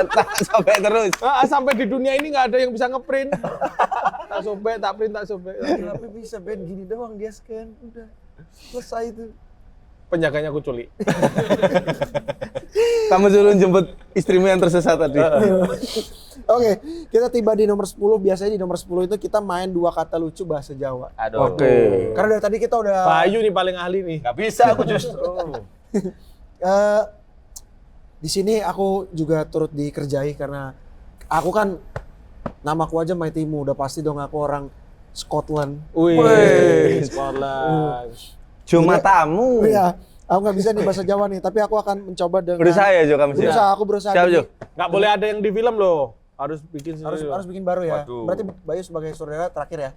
Tak sobek terus. Sampai di dunia ini nggak ada yang bisa ngeprint. Tak sobek, tak print, tak sobek. Tapi bisa Ben gini doang dia scan udah selesai itu. Penjaganya aku culik. Kamu suruh jemput istrimu yang tersesat tadi. Oke, kita tiba di nomor 10. Biasanya di nomor 10 itu kita main 2 kata lucu bahasa Jawa. Aduh. Oke. Karena dari tadi kita udah Bayu nih paling ahli nih. Nggak bisa aku justru. eh, Di sini aku juga turut dikerjai karena aku kan namaku aja Maitimu, udah pasti dong aku orang Scotland. Wih, Scotland. Cuma tamu. Iya, aku nggak bisa nih bahasa Jawa nih, tapi aku akan mencoba dengan Berusaha ya Jo kamu sih. Aku berusaha. Siap Jo. Nggak boleh ada yang di film loh. Harus bikin sendiri. Harus bikin baru ya. Waduh. Berarti Bayu sebagai saudara terakhir ya.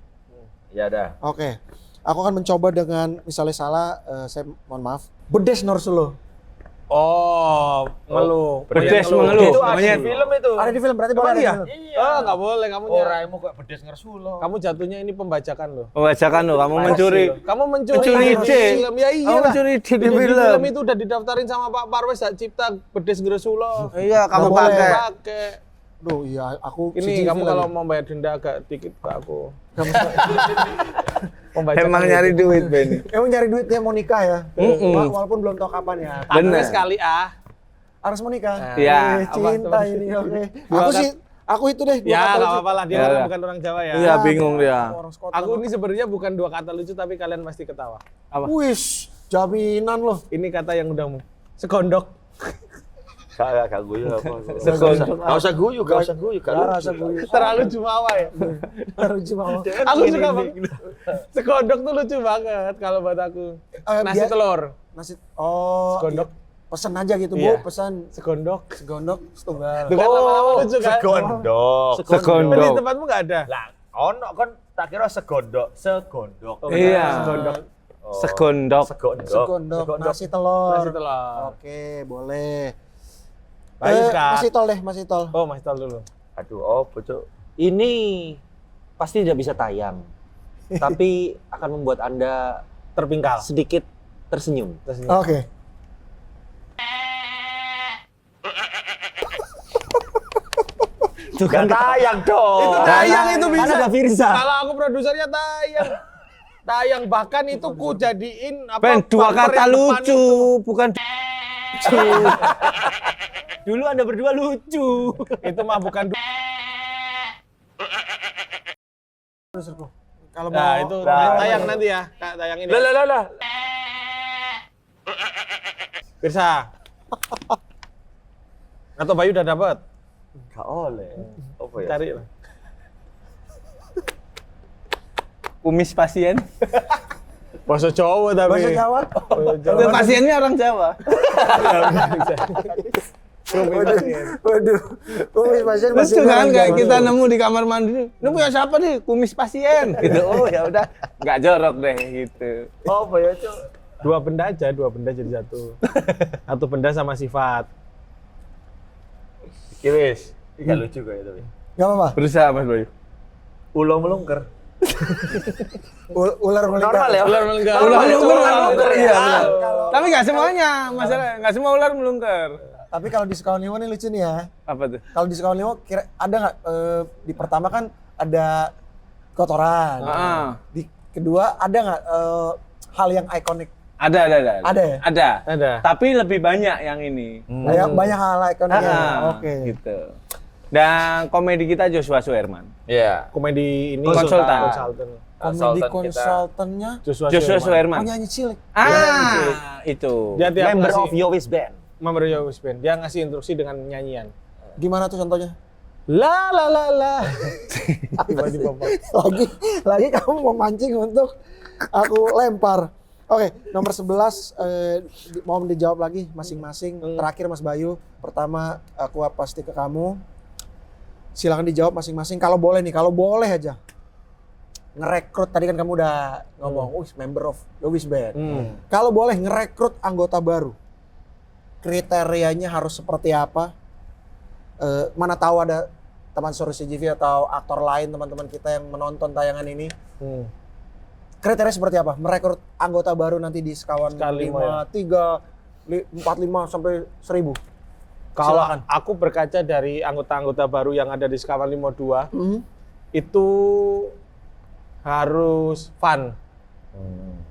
Ya dah. Oke. Aku akan mencoba dengan misalnya salah, saya mohon maaf. Bedes Norsulo. Oh, ngeluh. Bedes Ngeluh. mengeluh. Itu Ada Monyet. di film itu. Ada di film berarti boleh ada di film. Oh, nggak boleh kamu Orangmu kok bedes ngersulo. Kamu jatuhnya ini pembajakan loh. Membacakan lo, kamu mencuri. Kamu mencuri ide. film. Ya iya Kamu lah. mencuri ide di Di film. film itu udah didaftarin sama Pak Parwes Hak Cipta bedes Gresula. Iya, kamu Nggak boleh. pakai. Pakai. Duh, iya aku Ini CGV kamu kalau lagi. mau bayar denda agak dikit ke aku. Kamu Pembajakan Emang itu. nyari duit Benny. emang nyari duit dia mau nikah ya. Walaupun belum tahu kapan ya. Bener. Tapi sekali Harus mau nikah. Iya. Cinta ini oke. Dua Aku kan- sih aku itu deh dua Ya, kata nggak lucu. apa-apa lah. Dia Ya, orang ya. bukan orang Jawa ya. Iya, bingung dia. Orang Scotland. Aku ini sebenarnya bukan dua kata lucu, tapi kalian pasti ketawa. Wis, jaminan loh. Ini kata yang udah segondok. Gak guyu apa. Sekondok. Gak usah guyu, gak usah guyu. Gak rasa gue. Terlalu jumawa ya. Baru cuma mau. Aku suka banget. Segondok tuh lucu banget kalau buat aku. Nasi Biar- telur. Nasi Segondok. iya. Pesan aja gitu, Iya. Bu. Pesan Segondok. segondok setunggal. Tuh kan lama-lama lucu kan? Segondok. Oh, di Sekondok. tempatmu nggak ada? Lah, ono kan tak kira segondok. Segondok. Iya. Segondok. Oh, Segondok. Segondok. Segondok nasi telur. Nasi telur. Oke, boleh. Baik, Kak. Masih tol deh, masih tol. Oh, Mas Tol dulu. Aduh, oh bocok. Ini pasti tidak bisa tayang, tapi akan membuat Anda Terpingkal. sedikit tersenyum. Oke. Gak tayang dong. Itu tayang itu bisa. Kan ada Firza. Kalau aku produsernya tayang. Tayang bahkan itu ku jadiin apa? Ben, dua bumper kata yang depan lucu, itu. bukan Dulu Anda berdua lucu. Itu mah bukan Kalau mau Nah, itu tayang nanti ya. Kak, tayang ini. Lah. Pirsa. Atau Bayu udah dapat? Gak oleh. Apa ya? Cari lah. kumis pasien. Bahasa Jawa tapi. bahasa Jawa. Tapi pasiennya orang Jawa. Waduh. Kumis pasien Lucu masih kan orang kayak Jawa. kita nemu di kamar mandi. Ini punya siapa nih? Kumis pasien. Gitu. Oh ya udah, nggak jorok deh gitu. Oh, apa ya, Cuk? Dua benda aja, dua benda jadi satu. Satu benda sama sifat. Iki wis. Iki gak lucu kayak tapi. Gak apa-apa. Berusaha Mas Bayu. Ulo melungker. Ular melingkar. Normal ya? Ular melenggang. Ular Ular melungker. Iya, benar. Kalau- Tapi nggak semuanya, masalah nggak semua ular melungker. Tapi kalau di Sekawan Limo nih lucu nih ya. Apa tuh? Kalau di Sekawan Limo kira ada nggak di pertama kan ada kotoran. Ah. Di kedua ada nggak hal yang ikonik? Ada. Ada ya? Ada. Ada. Tapi lebih banyak yang ini. Banyak hal ikoniknya. Oke. Gitu. Dan komedi kita Joshua Suherman. Iya. Komedi ini Konsultan. Komedi Konsultan kita. konsultannya Joshua Suherman. nyanyi cilik. Itu. Dia tiap Member ngasih- of Yowis Band. Member Yowis Band. Dia ngasih instruksi dengan nyanyian. Gimana tuh contohnya? La la la la. Tiba-tiba lagi kamu mau mancing untuk aku lempar. Oke, nomor 11 mau dijawab lagi masing-masing. Terakhir Mas Bayu, pertama aku pasti ke kamu. Silakan dijawab masing-masing. Kalau boleh nih, kalau boleh aja. Ngerekrut tadi kan kamu udah ngomong, member of Yowis Band. Kalau boleh ngerekrut anggota baru. Kriterianya harus seperti apa? Mana tahu ada teman Sore CGV atau aktor lain teman-teman kita yang menonton tayangan ini. Kriteria seperti apa? Merekrut anggota baru nanti di Sekawan Sekali 5, 3, 4, 5 sampai 1000. Kalau Silakan. aku berkaca dari anggota-anggota baru yang ada di Sekawan 52, itu harus fun.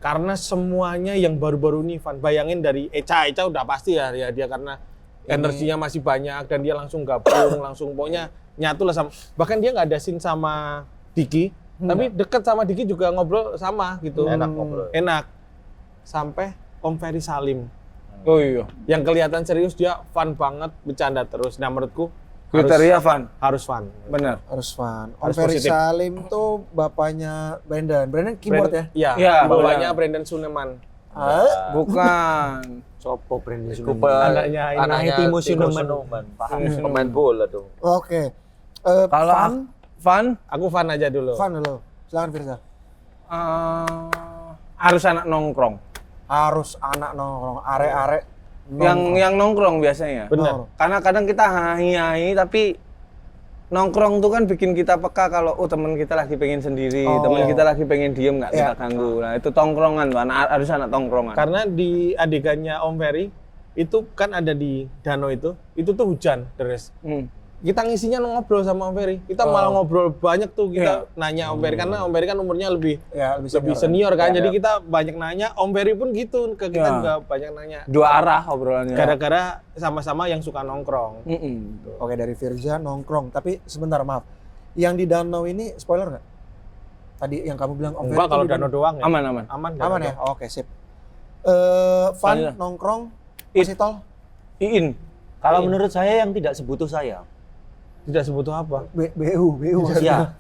Karena semuanya yang baru-baru ini fun. Bayangin dari Eca udah pasti ya dia karena energinya masih banyak dan dia langsung gabung, langsung pokoknya nyatu lah sama. Bahkan dia nggak ada scene sama Diki, tapi deket sama Diki juga ngobrol sama gitu. Enak ngobrol. Enak. Sampai Om Ferry Salim. Oh iya. Yang kelihatan serius dia fun banget, bercanda terus. Nah menurutku Kriteria fun. harus fun. Benar. Harus fun. Om Harus Ferry positif. Salim tuh bapaknya Brandon. Brandon keyboard ya? Iya, Iya, bapaknya benar. Brandon Suneman. Bukan. Sopo Brandon Itu Anaknya ini. Anaknya Timo Suneman. Paham. Pemain bola dong. Oke. Kalau Fun, fun Aku fun aja dulu. fun dulu. Silakan Firza. harus anak nongkrong. Harus anak nongkrong, are-are Yang nongkrong biasanya. Benar. Karena kadang kita hahi-hahi tapi nongkrong tuh kan bikin kita peka kalau teman kita lagi pengen sendiri, teman kita lagi pengen diem nggak kita ganggu. Nah itu tongkrongan tuh, harus anak tongkrongan. Karena di adegannya Om Ferry itu kan ada di danau itu tuh hujan deres. Kita ngisinya ngobrol sama Om Ferry. Kita malah ngobrol banyak tuh kita nanya Om Ferry karena Om Ferry kan umurnya lebih senior kan. Jadi kita banyak nanya. Om Ferry pun gitu ke kita juga banyak nanya. Dua arah obrolannya. Gara-gara sama-sama yang suka nongkrong. Oke, dari Firza nongkrong. Tapi sebentar, maaf. Yang di danau ini spoiler nggak? Tadi yang kamu bilang Om Ferry Enggak tuh kalau di danau doang ya. Aman. Aman ya? Oke, sip. Fun, Lanjut. nongkrong, masih tol? Iin. Kalau menurut saya yang tidak sebutuh saya. Tidak sebutuh apa? BU. Iya.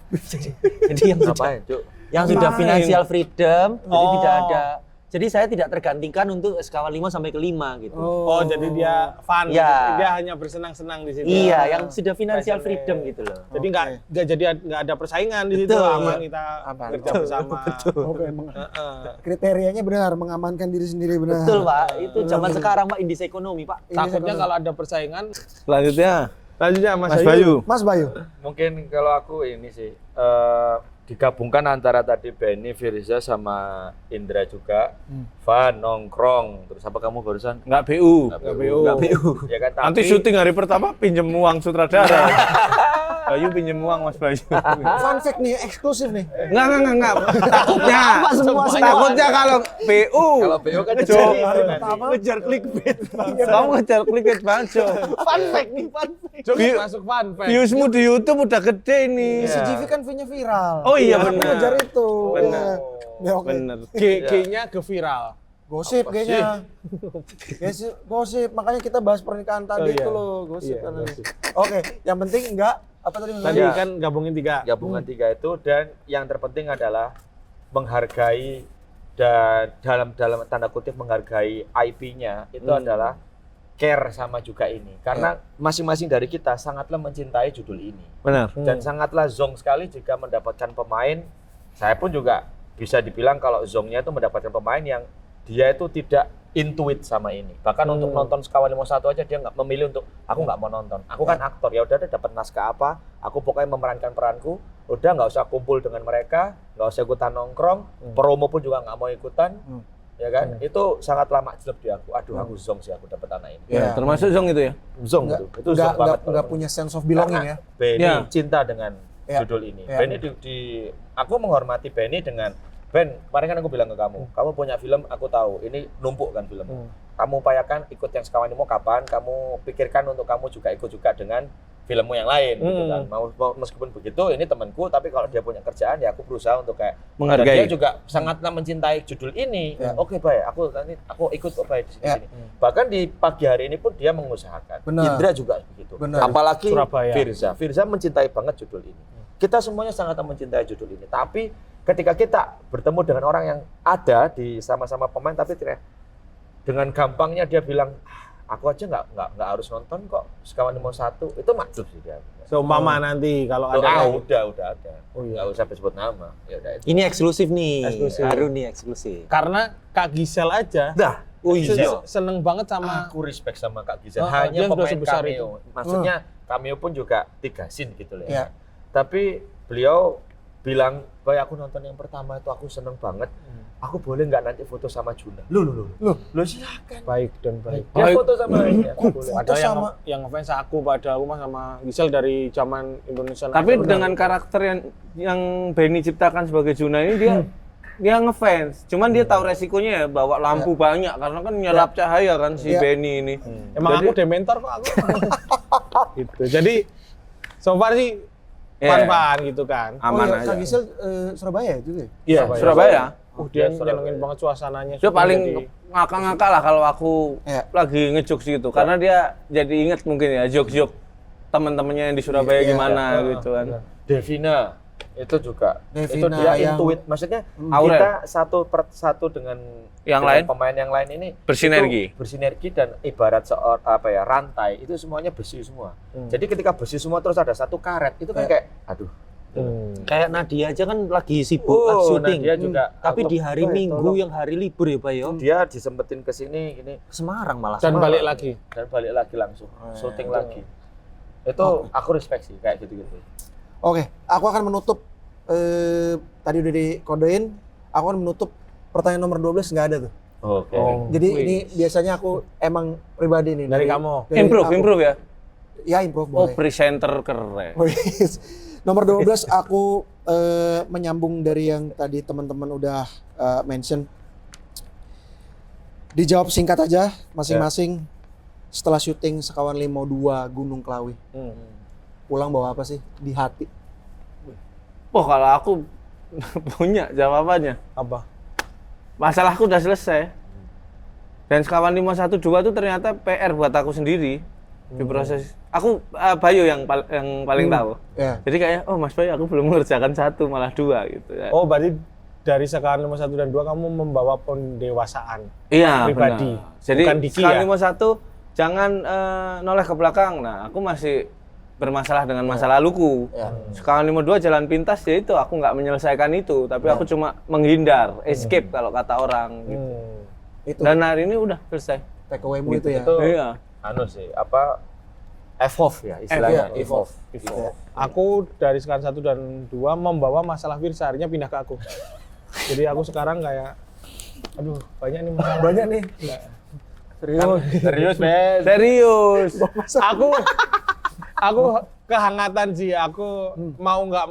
Jadi yang sudah, Ngapain, Cuk? yang sudah Main. financial freedom, jadi Oh. tidak ada. Jadi saya tidak tergantikan untuk skala 5 sampai ke 5 gitu. Oh, jadi dia fun Iya. gitu. Dia hanya bersenang-senang di situ. Iya, yang sudah financial Passionate. freedom gitu loh. Jadi nggak ada persaingan di situ, Betul. aman kita Aman. kerja bersama. Oke, emang Heeh. kriterianya benar, mengamankan diri sendiri benar. Betul, Pak. Itu zaman sekarang, Pak, indis ekonomi, Pak. Takutnya kalau ada persaingan, Selanjutnya selanjutnya Mas Mas Ayu. Bayu. Mas Bayu. Mungkin kalau aku ini sih digabungkan antara tadi Benny, Firza sama Indra juga. Fun, nongkrong. Terus apa kamu barusan? Nggak BU. Nggak BU. Ya kan, tapi Nanti syuting hari pertama pinjem uang sutradara. Bayu pinjem uang Mas Bayu. Fun fact nih, eksklusif nih. Enggak. Takutnya. Takutnya kalau BU. kalau BU kan Jo. Hari pertama Ngejar clickbait. Kamu ngejar clickbait banget, Jo. Fun fact nih, fun fact. Coba masuk fun fact. Viewsmu di YouTube udah gede nih. CGV kan view-nya viral. Oh iya, Aku benar. ngejar itu. Benar. Ya, oke. Bener. G-nya ke viral. Gosip kayaknya. Gosip, makanya kita bahas pernikahan tadi Oh, iya. itu loh, gosip Iya, kan. gosip. Oke, yang penting enggak apa tadi Tadi maksudnya? kan gabungin 3. gabungan 3 itu, dan yang terpenting adalah menghargai dan dalam tanda kutip menghargai IP-nya itu adalah care sama juga ini. Karena masing-masing dari kita sangatlah mencintai judul ini. Benar. Dan sangatlah zonk sekali jika mendapatkan pemain. Saya pun juga bisa dibilang kalau zonknya itu mendapatkan pemain yang dia itu tidak intuit sama ini. Bahkan untuk nonton Sekawan 51 aja dia nggak memilih untuk aku nggak mau nonton. Aku kan aktor, ya udah deh dapat naskah apa, aku pokoknya memerankan peranku. Udah nggak usah kumpul dengan mereka, nggak usah ikutan nongkrong, promo pun juga nggak mau ikutan. Ya kan? Itu sangat lama jelek di aku. Aduh, aku zonk sih aku dapat anak ini. Ya. Termasuk Zong itu ya? Zonk itu zonk banget. Enggak punya sense of belonging ya. Benny Ya. cinta dengan judul ini. Benny aku menghormati Benny dengan Ben, kemarin kan aku bilang ke kamu punya film, aku tahu, ini numpuk kan film. Kamu upayakan ikut yang Sekawan Limo kapan, kamu pikirkan untuk kamu juga ikut juga dengan filmmu yang lain gitu kan. Meskipun begitu, ini temanku, tapi kalau dia punya kerjaan ya aku berusaha untuk kayak Menghargai. dan dia juga sangatlah mencintai judul ini. Oke, baik, aku ikut kok baik di sini. Bahkan di pagi hari ini pun dia mengusahakan. Benar. Indra juga begitu. Benar. Apalagi Surabaya. Firza mencintai banget judul ini. Kita semuanya sangat mencintai judul ini. Tapi ketika kita bertemu dengan orang yang ada di sama-sama pemain, tapi dengan gampangnya dia bilang, aku aja nggak harus nonton kok Sekawan 51, itu maksud sih dia. Seumpama nanti kalau ada Udah ada. Oh, iya. Nggak usah disebut nama. Ya udah itu. Ini eksklusif nih. Eksklusif. Baru nih eksklusif. karena Kak Gisel aja Nah, seneng banget sama aku respect sama Kak Gisel. Oh, Hanya dia sudah pemain sebesar cameo. Maksudnya cameo pun juga 3 scene gitu loh. Iya. Tapi beliau bilang, "Boy, aku nonton yang pertama itu aku seneng banget. Aku boleh nggak nanti foto sama Juna?" Loh, silakan. baik dan baik. Dia foto sama dia. Padahal sama yang ngefans aku, padahal aku mah sama Gisel dari zaman Indonesia. Tapi dengan karakter yang Benny ciptakan sebagai Juna ini dia ngefans. Cuman dia tahu resikonya ya bawa lampu banyak karena kan nyelap cahaya kan si Benny ini. emang aku dementor kok aku. Gitu. Jadi so far sih fun-fun gitu kan. Aman Kak aja. Gisel Surabaya juga ya? Iya, Surabaya. Dia Dia nyenengin Surabaya. banget suasananya. Dia syuting paling jadi- ngakak-ngakak lah kalau aku Iya. lagi ngejokes gitu. Karena dia jadi inget mungkin ya jokes-jokes teman-temannya yang di Surabaya Iya, gimana iya. gitu kan. Devina itu juga. Itu Devina dia yang- intuit. Maksudnya Aurel. kita satu per satu dengan Yang dengan lain? pemain yang lain ini Bersinergi. itu bersinergi dan ibarat rantai itu semuanya besi semua. Jadi ketika besi semua terus ada satu karet itu kan kayak aduh. Kayak Nadia aja kan lagi sibuk Oh, syuting. Nadia juga. Tapi di hari Wah, Minggu tolong. yang hari libur ya, Pak yo. Dia disempetin ke sini ini Ke Semarang malah. dan Semarang. balik lagi. dan balik lagi langsung syuting lagi. Itu aku respect sih kayak gitu-gitu. Oke, aku akan menutup tadi udah dikodein, aku akan menutup pertanyaan nomor 12 nggak ada tuh. Oke. Jadi ini biasanya aku emang pribadi nih Dari kamu. Improve ya. Ya improve Oh, boleh. presenter keren. Oh, yes. Nomor 12 aku menyambung dari yang tadi teman-teman udah mention. Dijawab singkat aja masing-masing. Setelah syuting Sekawan Limau 2 Gunung Klawi. Pulang bawa apa sih di hati? Oh, kalau aku punya jawabannya. Apa? Masalahku udah selesai. Dan Sekawan 512 itu ternyata PR buat aku sendiri di proses. Aku Bayu yang paling tahu. Ya. Jadi kayak oh Mas Bayu aku belum mengerjakan 1 malah 2 gitu ya. Oh, berarti dari Sekawan 51 dan 2 kamu membawa pendewasaan. Iya, pribadi. benar. Jadi Bukan Diki Sekawan ya? 51 jangan noleh ke belakang. Nah, aku masih bermasalah dengan masa laluku. Sekawan 52 jalan pintas ya itu aku nggak menyelesaikan itu, tapi aku cuma menghindar, escape kalau kata orang gitu. Itu Dan hari ini udah selesai. take away-mu itu ya. Itu Iya. anu sih apa evolve ya istilahnya Iya, evolve. Aku dari Sekawan 1 dan 2 membawa masalah Wirsa, akhirnya pindah ke aku. Jadi aku sekarang kayak aduh, banyak nih masalah. Banyak nih. serius Ben. Serius. Aku kehangatan sih, aku mau nggak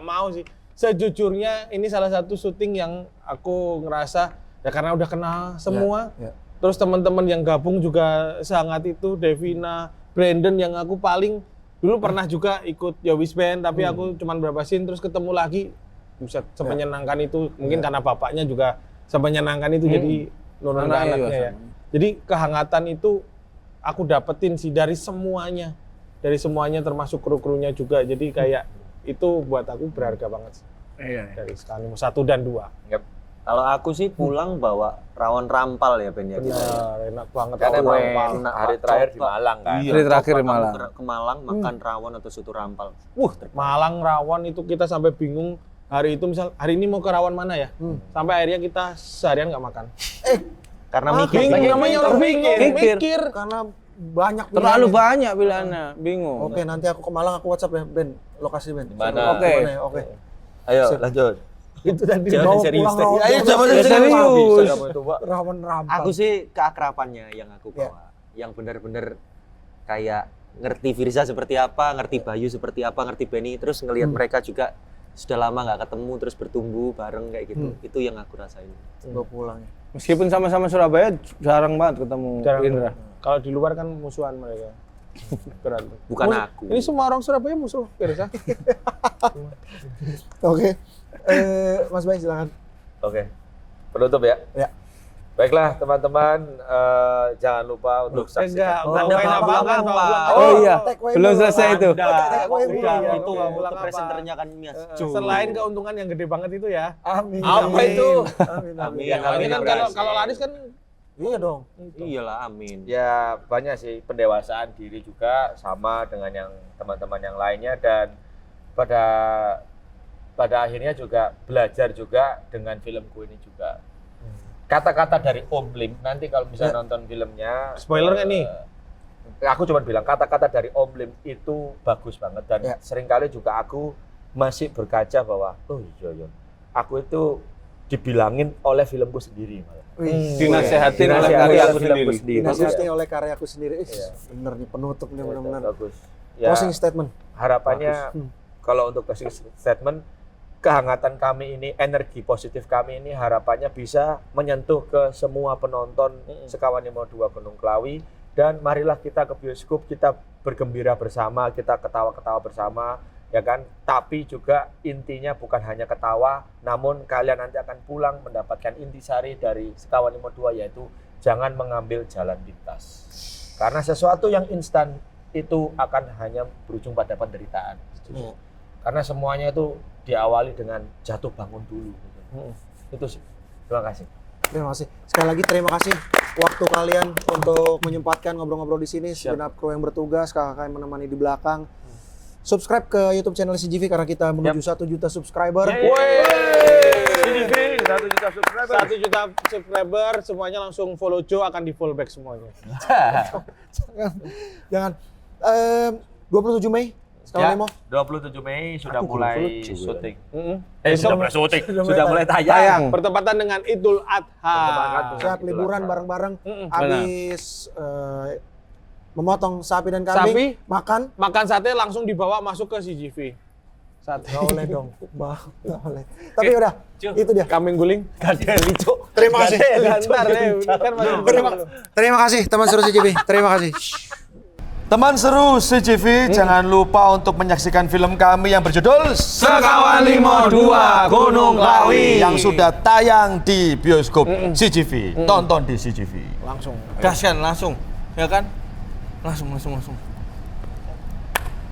mau sih. Sejujurnya ini salah satu syuting yang aku ngerasa ya karena udah kenal semua. Ya. Terus teman-teman yang gabung juga sangat itu, Devina, Brandon yang aku paling dulu pernah juga ikut Yowis Band, tapi aku cuman berapa scene terus ketemu lagi. Buset, semenyenangkan itu. Mungkin karena bapaknya juga semenyenangkan itu jadi nurun ke Anaknya anaknya juga ya. Jadi kehangatan itu aku dapetin sih dari semuanya. Dari semuanya termasuk kru-krunya juga. Jadi kayak itu buat aku berharga banget sih. Iya. Dari Sekawan 1 dan 2. Yep. Kalau aku sih pulang bawa rawon rampal ya Ben ya kita. Benar, enak banget. Karena Rawon emang rampal. hari terakhir di Malang kan. Hari terakhir di Coba kamu Malang. ke Malang makan rawon atau soto rampal. Malang rawon itu kita sampai bingung hari itu misal hari ini mau ke rawon mana ya? Sampai akhirnya kita seharian nggak makan. Karena mikir Bingung lagi. namanya orang bingung, Mikir. mikir. Karena banyak Terlalu pilihannya. banyak pilihannya, bingung. Oke, nanti aku ke Malang aku WhatsApp ya, Ben. Lokasi Ben. Dimana? Oke. Dimana ya? Oke. Ayo lanjut. Itu tadi Jangan bawa serius pulang tadi. rawon. Ayo coba serius. Bisa kamu itu, Pak. Rawon rampal. Aku sih keakrapannya yang aku bawa. Yang benar-benar kayak ngerti Firza seperti apa, ngerti Bayu seperti apa, ngerti Benny, terus ngelihat mereka juga sudah lama nggak ketemu terus bertumbuh bareng kayak gitu. Itu yang aku rasain. Bawa pulang ya. Meskipun sama-sama Surabaya jarang banget ketemu Jarang. Indra. Kalau di luar kan musuhan mereka. Berantem. Bukan aku. Ini semua orang Surabaya musuh, Firza. Oke. Mas Bay silakan. Oke. Penutup ya. Ya. Baiklah teman-teman, jangan lupa untuk Enggak, saksikan. enggak enak banget mau pulang. Oh iya, take away belum dulu. selesai itu. Take away dulu. Udah, Iya, itu oke. untuk presenternya kan Mias. Selain keuntungan yang gede banget itu ya. Amin. Apa itu? Amin. Amin. Ya, Ini kan kalau laris kan Iya dong. Iyalah, amin. Ya banyak sih pendewasaan diri juga sama dengan yang teman-teman yang lainnya dan pada akhirnya juga belajar juga dengan filmku ini juga. Kata-kata dari Om Lim nanti kalau bisa nonton filmnya. spoiler nggak nih? Aku cuma bilang kata-kata dari Om Lim itu bagus banget dan Ya. seringkali juga aku masih berkaca bahwa oh iya aku itu dibilangin oleh filmku sendiri malah. Dinasehatin oleh Dinasehati karya oleh aku filmku sendiri. sendiri. Dinasihati oleh karyaku sendiri. Iya. Bener nih penutup nih benar-benar. Bagus. Ya, Closing statement. harapannya kalau untuk closing statement kehangatan kami ini, energi positif kami ini harapannya bisa menyentuh ke semua penonton Sekawan 52 Gunung Klawi dan marilah kita ke bioskop, kita bergembira bersama, kita ketawa-ketawa bersama ya kan? Tapi juga intinya bukan hanya ketawa, namun kalian nanti akan pulang mendapatkan intisari dari Sekawan 52, yaitu jangan mengambil jalan pintas. Karena sesuatu yang instan itu akan hanya berujung pada penderitaan. Karena semuanya itu diawali dengan jatuh bangun dulu. Gitu. Itu sih. Terima kasih. Terima kasih. Sekali lagi terima kasih waktu kalian untuk menyempatkan ngobrol-ngobrol di sini. Segenap kru yang bertugas, kakak yang menemani di belakang. Subscribe ke YouTube channel CGV karena kita menuju 1 juta subscriber. CGV 1 juta subscriber. 1 juta subscriber, semuanya langsung follow Joe, akan di follow back semuanya. Jangan. 27 Mei. Sekawan Limo. 27 Mei sudah mulai syuting. Sudah mulai syuting. Sudah mulai Tayang. Bertepatan dengan Idul Adha. Siap liburan bareng-bareng. Habis memotong sapi dan kambing, Makan sate langsung dibawa masuk ke CGV. Sate. Nggak boleh dong, nggak boleh. Tapi udah, itu dia. Kambing guling. Gadeli, Cuk. Terima kasih. Terima kasih teman seru CGV. Terima kasih. Teman seru CGV, jangan lupa untuk menyaksikan film kami yang berjudul Sekawan 52 Gunung Klawi yang sudah tayang di bioskop CGV. Tonton di CGV. langsung. Gaskan langsung, ya kan? Langsung.